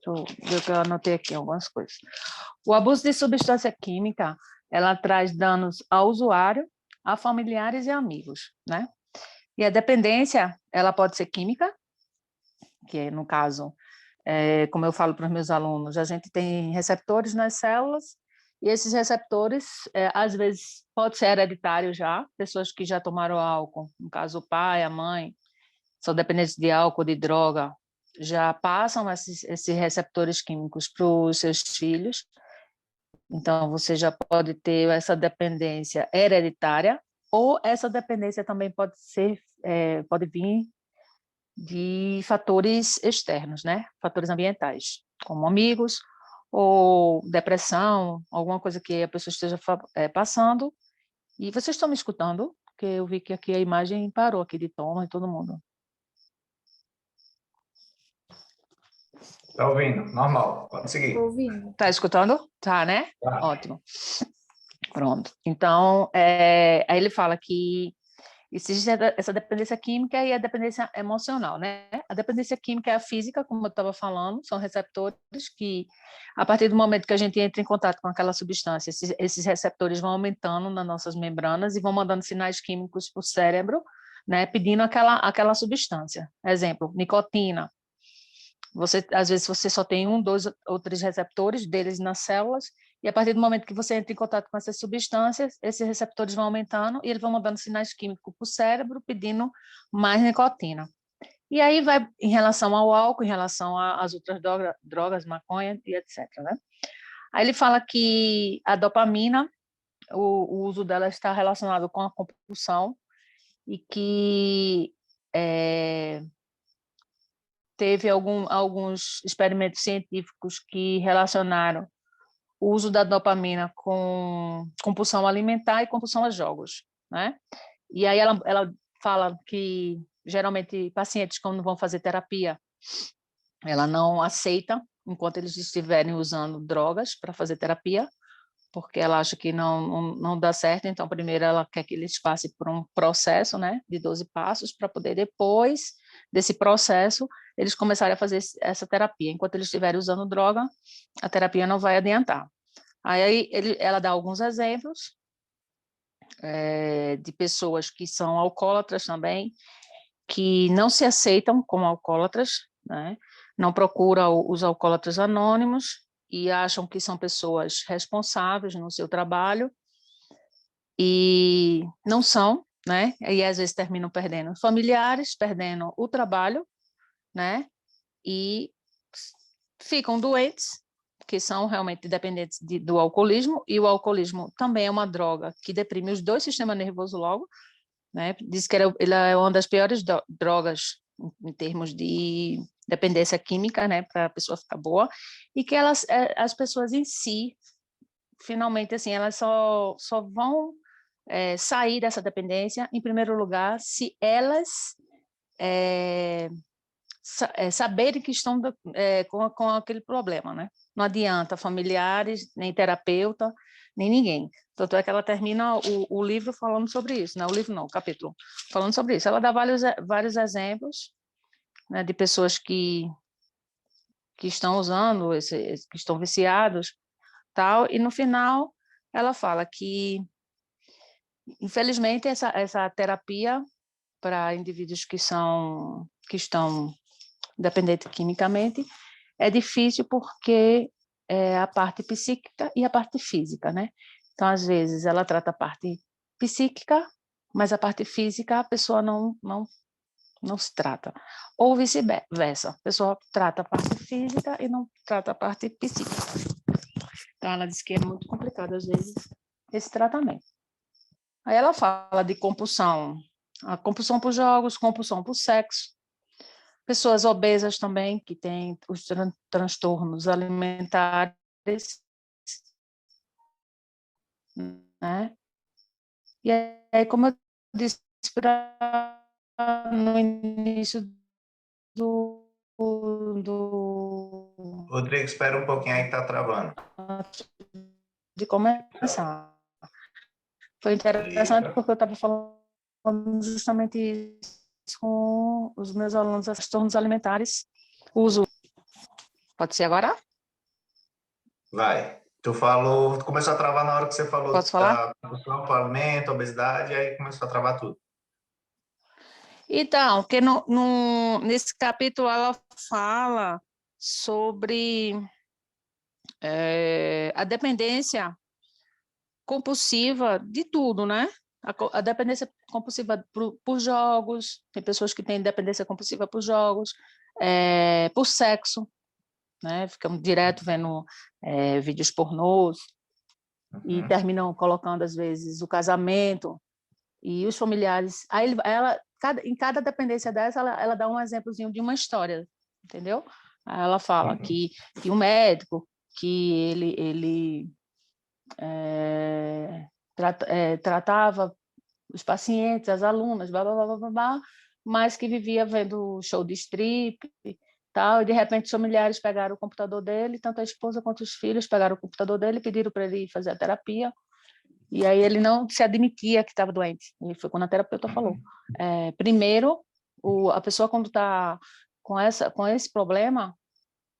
deixa eu ver o que eu anotei aqui, algumas coisas. O abuso de substância química, ela traz danos ao usuário, a familiares e amigos, né? E a dependência, ela pode ser química, que no caso, como eu falo para os meus alunos, a gente tem receptores nas células, e esses receptores, às vezes, pode ser hereditário já, pessoas que já tomaram álcool, no caso o pai, a mãe, são dependentes de álcool, de droga, já passam esses receptores químicos para os seus filhos. Então, você já pode ter essa dependência hereditária, ou essa dependência também pode vir de fatores externos, né? Fatores ambientais, como amigos, ou depressão, alguma coisa que a pessoa esteja passando. E vocês estão me escutando? Porque eu vi que aqui a imagem parou aqui de Tom e todo mundo. Tá ouvindo? Normal. Pode seguir. Tô ouvindo. Tá escutando? Tá, né? Tá. Ótimo. Pronto. Então, aí ele fala que existe essa dependência química e a dependência emocional, né? A dependência química é a física, como eu estava falando, são receptores que, a partir do momento que a gente entra em contato com aquela substância, esses receptores vão aumentando nas nossas membranas e vão mandando sinais químicos para o cérebro, né? Pedindo aquela substância. Exemplo, nicotina. Às vezes você só tem 1, 2 ou 3 receptores deles nas células E a partir do momento que você entra em contato com essas substâncias, esses receptores vão aumentando e eles vão mandando sinais químicos para o cérebro, pedindo mais nicotina. E aí vai em relação ao álcool, em relação às outras drogas, maconha e etc. Né? Aí ele fala que a dopamina, o uso dela está relacionado com a compulsão e que teve alguns experimentos científicos que relacionaram o uso da dopamina com compulsão alimentar e compulsão a jogos, né? E aí ela fala que, geralmente, pacientes, quando vão fazer terapia, ela não aceita enquanto eles estiverem usando drogas para fazer terapia, porque ela acha que não dá certo, então, primeiro, ela quer que eles passem por um processo, né, de 12 passos, para poder, depois desse processo, eles começarem a fazer essa terapia. Enquanto eles estiverem usando droga, a terapia não vai adiantar. Aí ela dá alguns exemplos de pessoas que são alcoólatras também, que não se aceitam como alcoólatras, né? Não procuram os alcoólatras anônimos e acham que são pessoas responsáveis no seu trabalho e não são, né? E às vezes terminam perdendo familiares, perdendo o trabalho, né? E ficam doentes, que são realmente dependentes do alcoolismo, e o alcoolismo também é uma droga que deprime os dois sistemas nervosos logo, né? Diz que ela é uma das piores drogas em termos de dependência química, né, para a pessoa ficar boa, e que as pessoas em si, finalmente, assim, elas só vão sair dessa dependência, em primeiro lugar, se elas saberem que estão com aquele problema, né? Não adianta familiares, nem terapeuta, nem ninguém. Tanto é que ela termina o livro falando sobre isso, né? O livro não, o capítulo, falando sobre isso. Ela dá vários exemplos, né, de pessoas que estão usando, que estão viciados, tal, e no final ela fala que, infelizmente, essa terapia para indivíduos que estão dependentes quimicamente é difícil porque é a parte psíquica e a parte física, né? Então, às vezes, ela trata a parte psíquica, mas a parte física a pessoa não se trata. Ou vice-versa, a pessoa trata a parte física e não trata a parte psíquica. Então, ela diz que é muito complicado, às vezes, esse tratamento. Aí ela fala de compulsão, a compulsão por jogos, compulsão por sexo, pessoas obesas também, que têm os transtornos alimentares, né? E aí, como eu disse no início do Rodrigo, espera um pouquinho aí que tá travando. de começar. Foi interessante porque eu estava falando justamente isso com os meus alunos, transtornos alimentares. Uso. Pode ser agora? Vai. Tu começou a travar na hora que você falou Posso falar? da compulsão por alimento, obesidade, aí começou a travar tudo. Então, porque nesse capítulo ela fala sobre a dependência compulsiva de tudo, né? A dependência compulsiva por jogos, tem pessoas que têm dependência compulsiva por jogos, por sexo, né? Ficam direto vendo vídeos pornôs e terminam colocando, às vezes, o casamento e os familiares. Aí em cada dependência dessa, ela dá um exemplozinho de uma história, entendeu? Aí ela fala que um médico, que ele tratava os pacientes, as alunas, blá, blá, blá, blá, blá, blá, mas que vivia vendo show de strip e tal, e de repente os familiares pegaram o computador dele, tanto a esposa quanto os filhos pegaram o computador dele, pediram para ele fazer a terapia, e aí ele não se admitia que estava doente. E foi quando a terapeuta falou. Primeiro, a pessoa quando está com esse problema,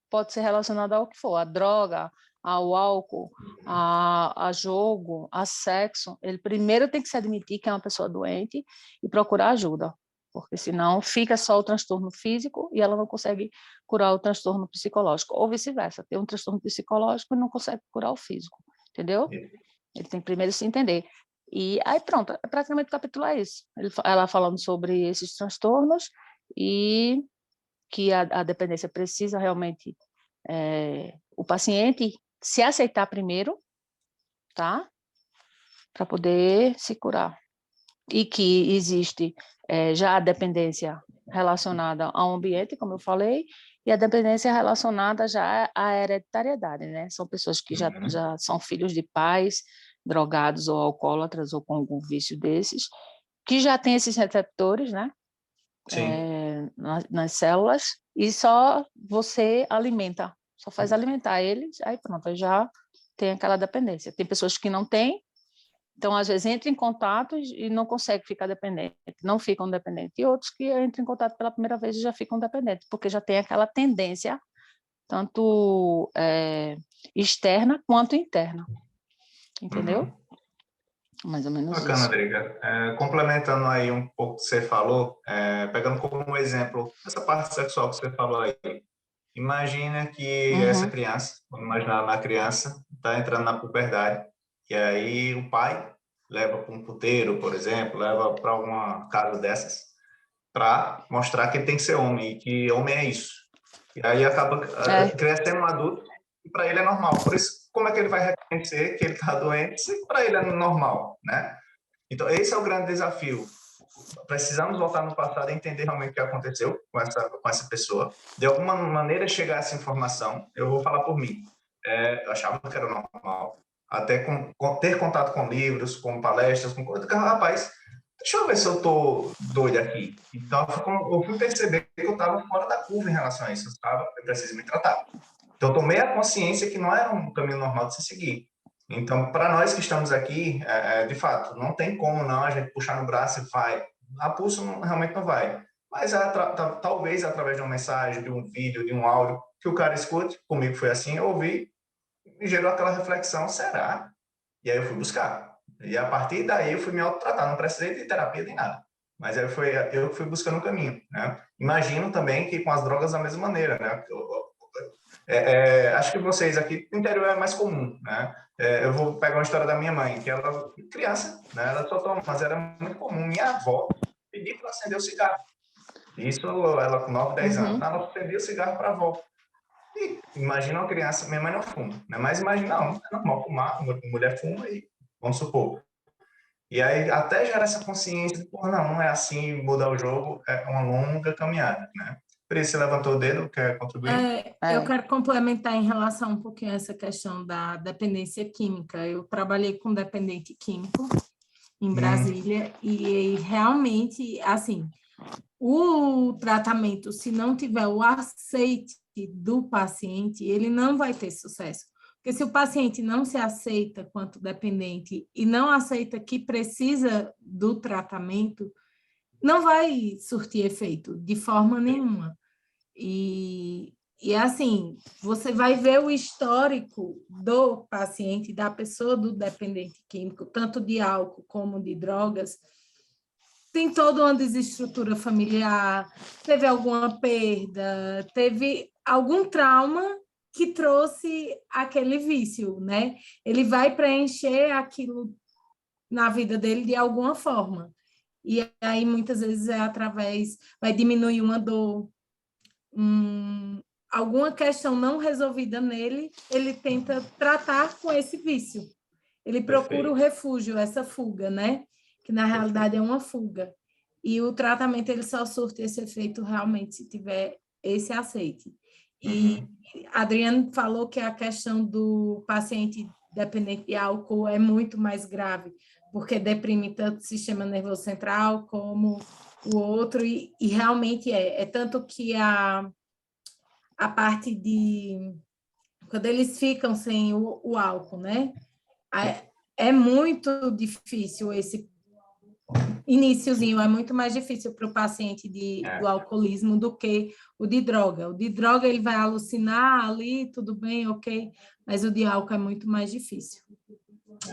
pode ser relacionado ao que for, a droga, ao álcool, a jogo, a sexo. Ele primeiro tem que se admitir que é uma pessoa doente e procurar ajuda, porque senão fica só o transtorno físico e ela não consegue curar o transtorno psicológico, ou vice-versa, tem um transtorno psicológico e não consegue curar o físico. entendeu? Ele tem que primeiro se entender. E aí pronto, praticamente o capítulo é isso. Ela falando sobre esses transtornos e que a dependência precisa realmente o paciente se aceitar primeiro, tá? Para poder se curar. E que existe já a dependência relacionada ao ambiente, como eu falei, e a dependência relacionada já à hereditariedade, né? São pessoas que já são filhos de pais drogados ou alcoólatras ou com algum vício desses, que já têm esses receptores, né? Nas células, e só você alimenta, só faz alimentar eles, aí pronto, aí já tem aquela dependência. Tem pessoas que não têm, então às vezes entra em contato e não consegue ficar dependente, não ficam dependentes, e outros que entram em contato pela primeira vez e já ficam dependentes, porque já tem aquela tendência, tanto externa quanto interna, entendeu? Mais ou menos Bacana, isso. Adriga. Complementando aí um pouco o que você falou, pegando como exemplo essa parte sexual que você falou aí, imagina que essa criança, vamos imaginar uma criança, está entrando na puberdade, e aí o pai leva para um puteiro, por exemplo, leva para uma casa dessas, para mostrar que ele tem que ser homem, e que homem é isso. E aí acaba crescendo um adulto, e para ele é normal. Por isso, como é que ele vai reconhecer que ele está doente se para ele é normal, né? Então, esse é o grande desafio. Precisamos voltar no passado e entender realmente o que aconteceu com essa pessoa. De alguma maneira, chegar a essa informação, eu vou falar por mim. Eu achava que era normal. Até ter contato com livros, com palestras, com coisas. Rapaz, deixa eu ver se eu estou doido aqui. Então, eu fui perceber que eu estava fora da curva em relação a isso. Eu preciso me tratar. Então, eu tomei a consciência que não era um caminho normal de se seguir. Então, para nós que estamos aqui, de fato, não tem como não a gente puxar no braço e vai. A pulso realmente não vai. Mas talvez através de uma mensagem, de um vídeo, de um áudio, que o cara escute, comigo foi assim, eu ouvi, e gerou aquela reflexão, será? E aí eu fui buscar. E a partir daí eu fui me autotratar, não precisei de terapia nem nada. Mas aí eu fui buscando um caminho, né? Imagino também que com as drogas da mesma maneira, né? Acho que vocês aqui, no interior é mais comum, né? Eu vou pegar uma história da minha mãe, que ela, criança, né? Ela só toma, mas era muito comum. Minha avó pedir para acender o cigarro. Isso, ela com 9, 10 anos. Ela acendia o cigarro para a avó. E imagina uma criança, minha mãe não fuma, né? Mas imagina, não, é normal fumar, mulher fuma e, vamos supor. E aí, até gerar essa consciência de, pô, não é assim, mudar o jogo, é uma longa caminhada, né? Por isso, você levantou o dedo, quer contribuir? Eu quero complementar em relação um pouquinho a essa questão da dependência química. Eu trabalhei com dependente químico em Brasília e realmente, assim, o tratamento, se não tiver o aceite do paciente, ele não vai ter sucesso. Porque se o paciente não se aceita quanto dependente e não aceita que precisa do tratamento, não vai surtir efeito de forma nenhuma. E assim, você vai ver o histórico do paciente, da pessoa do dependente químico, tanto de álcool como de drogas, tem toda uma desestrutura familiar, teve alguma perda, teve algum trauma que trouxe aquele vício, né? Ele vai preencher aquilo na vida dele de alguma forma. E aí, muitas vezes, vai diminuir uma dor, alguma questão não resolvida nele, ele tenta tratar com esse vício. Ele procura o refúgio, essa fuga, né? Que na realidade é uma fuga. E o tratamento ele só surte esse efeito realmente se tiver esse aceite. E Adriano falou que a questão do paciente dependente de álcool é muito mais grave, porque deprime tanto o sistema nervoso central como o outro, e realmente é tanto que a parte de... Quando eles ficam sem o álcool, né? É muito difícil esse iniciozinho, é muito mais difícil para o paciente do alcoolismo do que o de droga. O de droga, ele vai alucinar ali, tudo bem, ok, mas o de álcool é muito mais difícil.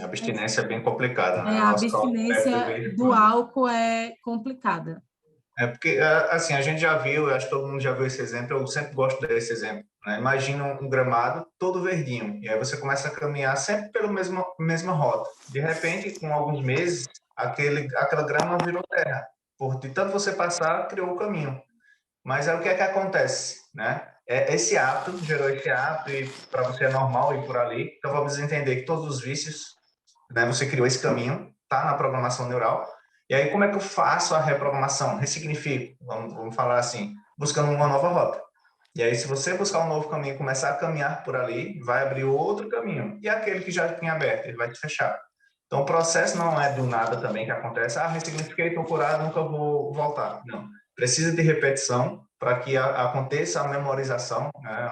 A abstinência é bem complicada, né? A abstinência do álcool é complicada. É porque, assim, a gente já viu, eu acho que todo mundo já viu esse exemplo, eu sempre gosto desse exemplo, né? Imagina um gramado todo verdinho, e aí você começa a caminhar sempre pela mesma rota. De repente, com alguns meses, aquela grama virou terra. Por de tanto você passar, criou o caminho. Mas aí o que é que acontece, né? Esse hábito gerou esse hábito e para você é normal ir por ali. Então vamos entender que todos os vícios, né? Você criou esse caminho, tá na programação neural. E aí como é que eu faço a reprogramação? Ressignifico, vamos falar assim, buscando uma nova rota. E aí se você buscar um novo caminho, começar a caminhar por ali, vai abrir outro caminho. E aquele que já tinha aberto, ele vai te fechar. Então o processo não é do nada também que acontece. Ressignifiquei, estou curado, nunca vou voltar. Não. Precisa de repetição para que aconteça a memorização, né?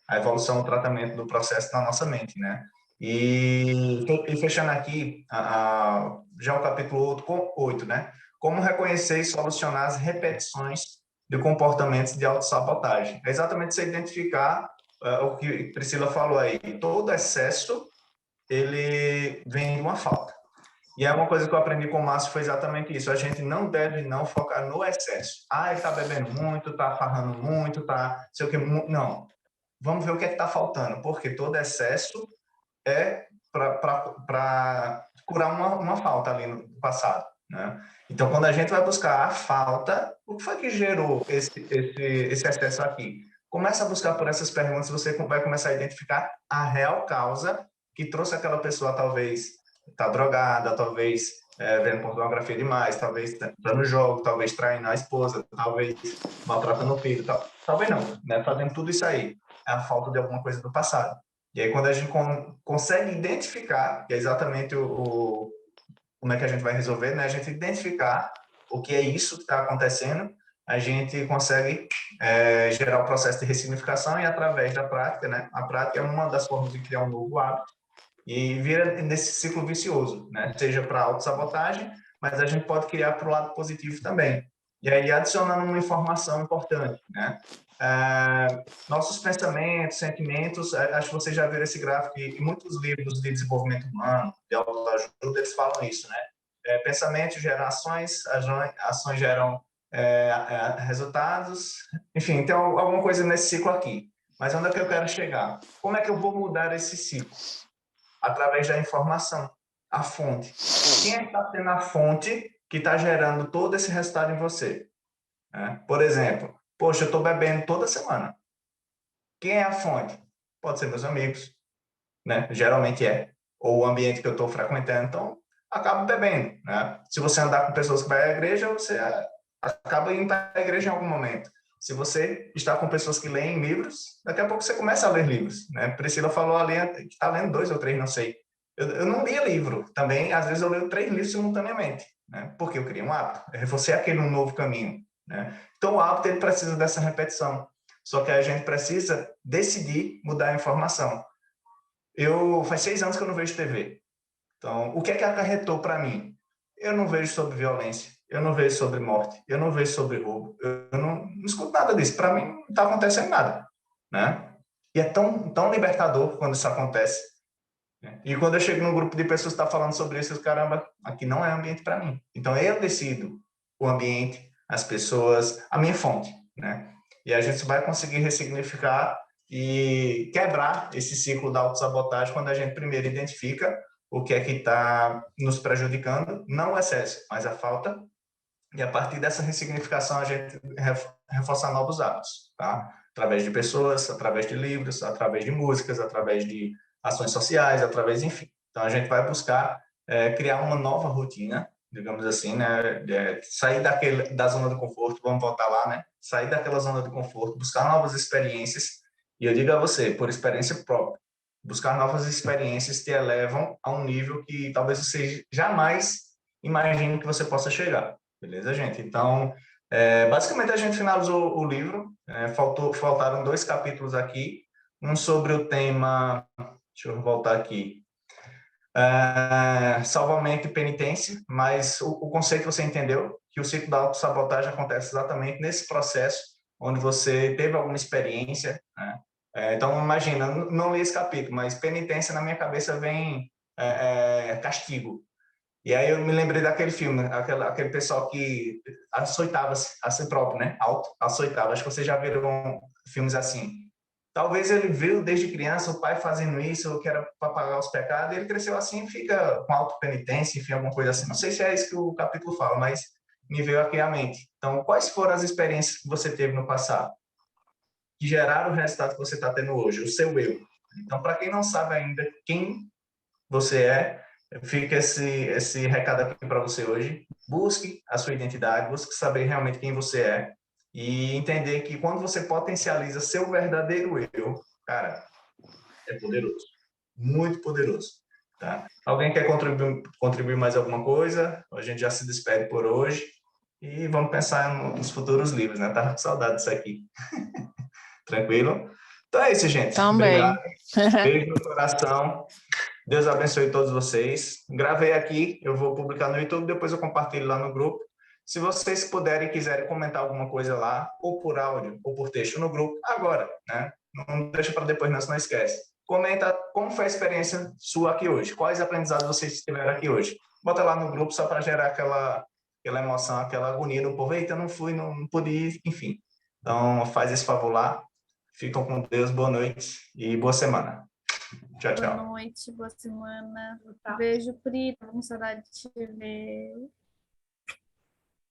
A evolução, o tratamento do processo na nossa mente, né? E fechando aqui, já o capítulo 8, né? Como reconhecer e solucionar as repetições de comportamentos de autossabotagem. É exatamente você identificar o que Priscila falou aí. Todo excesso, ele vem de uma falta. E é uma coisa que eu aprendi com o Márcio foi exatamente isso. A gente não deve não focar no excesso. Ele está bebendo muito, está farrando muito, está sei o que. Não. Vamos ver o que é que está faltando, porque todo excesso é para curar uma falta ali no passado, né? Então, quando a gente vai buscar a falta, o que foi que gerou esse excesso aqui? Começa a buscar por essas perguntas, você vai começar a identificar a real causa que trouxe aquela pessoa, talvez, tá drogada, talvez vendo pornografia demais, talvez tá no jogo, talvez traindo a esposa, talvez maltratando o filho, talvez não, né? Fazendo tudo isso aí. É a falta de alguma coisa do passado. E aí, quando a gente consegue identificar, que é exatamente como é que a gente vai resolver, né? A gente identificar o que é isso que está acontecendo, a gente consegue gerar o processo de ressignificação e através da prática, né? A prática é uma das formas de criar um novo hábito e vira nesse ciclo vicioso, né? Seja para autossabotagem, mas a gente pode criar para o lado positivo também. E aí, adicionando uma informação importante, né? Nossos pensamentos, sentimentos, acho que vocês já viram esse gráfico e muitos livros de desenvolvimento humano, de autoajuda, eles falam isso, né? Pensamentos geram ações, ações geram resultados, enfim, tem alguma coisa nesse ciclo aqui. Mas onde é que eu quero chegar? Como é que eu vou mudar esse ciclo? Através da informação, a fonte. Quem é que está sendo a fonte que está gerando todo esse resultado em você? Por exemplo, poxa, eu estou bebendo toda semana. Quem é a fonte? Pode ser meus amigos, né? Geralmente é. Ou o ambiente que eu estou frequentando, então acabo bebendo, né? Se você andar com pessoas que vão à igreja, você acaba indo para a igreja em algum momento. Se você está com pessoas que leem livros, daqui a pouco você começa a ler livros, né? Priscila falou ali que está lendo 2 ou 3, não sei. Eu não lia livro. Também, às vezes, eu leio 3 livros simultaneamente, né? Porque eu criei um hábito. Você aquele um novo caminho, né? Então, o hábito ele precisa dessa repetição. Só que a gente precisa decidir mudar a informação. Faz 6 anos que eu não vejo TV. Então, o que é que acarretou para mim? Eu não vejo sobre violência, eu não vejo sobre morte, eu não vejo sobre roubo, eu não escuto nada disso. Para mim, não está acontecendo nada, né? E é tão libertador quando isso acontece. Né? E quando eu chego num grupo de pessoas que estão falando sobre isso, eu, caramba, aqui não é ambiente para mim. Então, eu decido o ambiente, as pessoas, a minha fonte, né? E a gente vai conseguir ressignificar e quebrar esse ciclo da autossabotagem quando a gente primeiro identifica o que é que está nos prejudicando, não o excesso, mas a falta, e a partir dessa ressignificação a gente reforçar novos hábitos, tá? Através de pessoas, através de livros, através de músicas, através de ações sociais, através, enfim. Então a gente vai buscar criar uma nova rotina, digamos assim, né? Sair da zona de conforto, vamos voltar lá, né? Sair daquela zona de conforto, buscar novas experiências, e eu digo a você, por experiência própria, buscar novas experiências te elevam a um nível que talvez você jamais imagine que você possa chegar. Beleza, gente? Então, basicamente a gente finalizou o livro, faltaram 2 capítulos aqui, um sobre o tema, deixa eu voltar aqui, salvamento e penitência, mas o conceito você entendeu, que o ciclo da autossabotagem acontece exatamente nesse processo, onde você teve alguma experiência, né? Então, imagina, não li esse capítulo, mas penitência na minha cabeça vem castigo. E aí eu me lembrei daquele filme, aquele pessoal que açoitava a si próprio, né? Açoitava. Acho que vocês já viram filmes assim. Talvez ele viu desde criança o pai fazendo isso, que era para pagar os pecados, e ele cresceu assim, fica com autopenitência, enfim, alguma coisa assim. Não sei se é isso que o capítulo fala, mas me veio aqui à mente. Então, quais foram as experiências que você teve no passado que geraram o resultado que você está tendo hoje, o seu eu? Então, para quem não sabe ainda quem você é, fica esse recado aqui para você hoje. Busque a sua identidade, busque saber realmente quem você é e entender que quando você potencializa seu verdadeiro eu, cara, é poderoso, muito poderoso. Tá? Alguém quer contribuir mais alguma coisa? A gente já se despede por hoje e vamos pensar nos futuros livros, né? Tava com saudade disso aqui. Tranquilo? Então é isso, gente. Também. Obrigado. Beijo no coração. Deus abençoe todos vocês. Gravei aqui, eu vou publicar no YouTube, depois eu compartilho lá no grupo. Se vocês puderem e quiserem comentar alguma coisa lá, ou por áudio, ou por texto no grupo, agora, né? Não deixa para depois, não, se não esquece. Comenta como foi a experiência sua aqui hoje, quais aprendizados vocês tiveram aqui hoje. Bota lá no grupo só para gerar aquela emoção, aquela agonia do povo. Eita, não fui, não pude ir, enfim. Então, faz esse favor lá. Ficam com Deus, boa noite e boa semana. Tchau, Boa tchau. noite, boa semana. Beijo, Pri. Tô com saudade de te ver.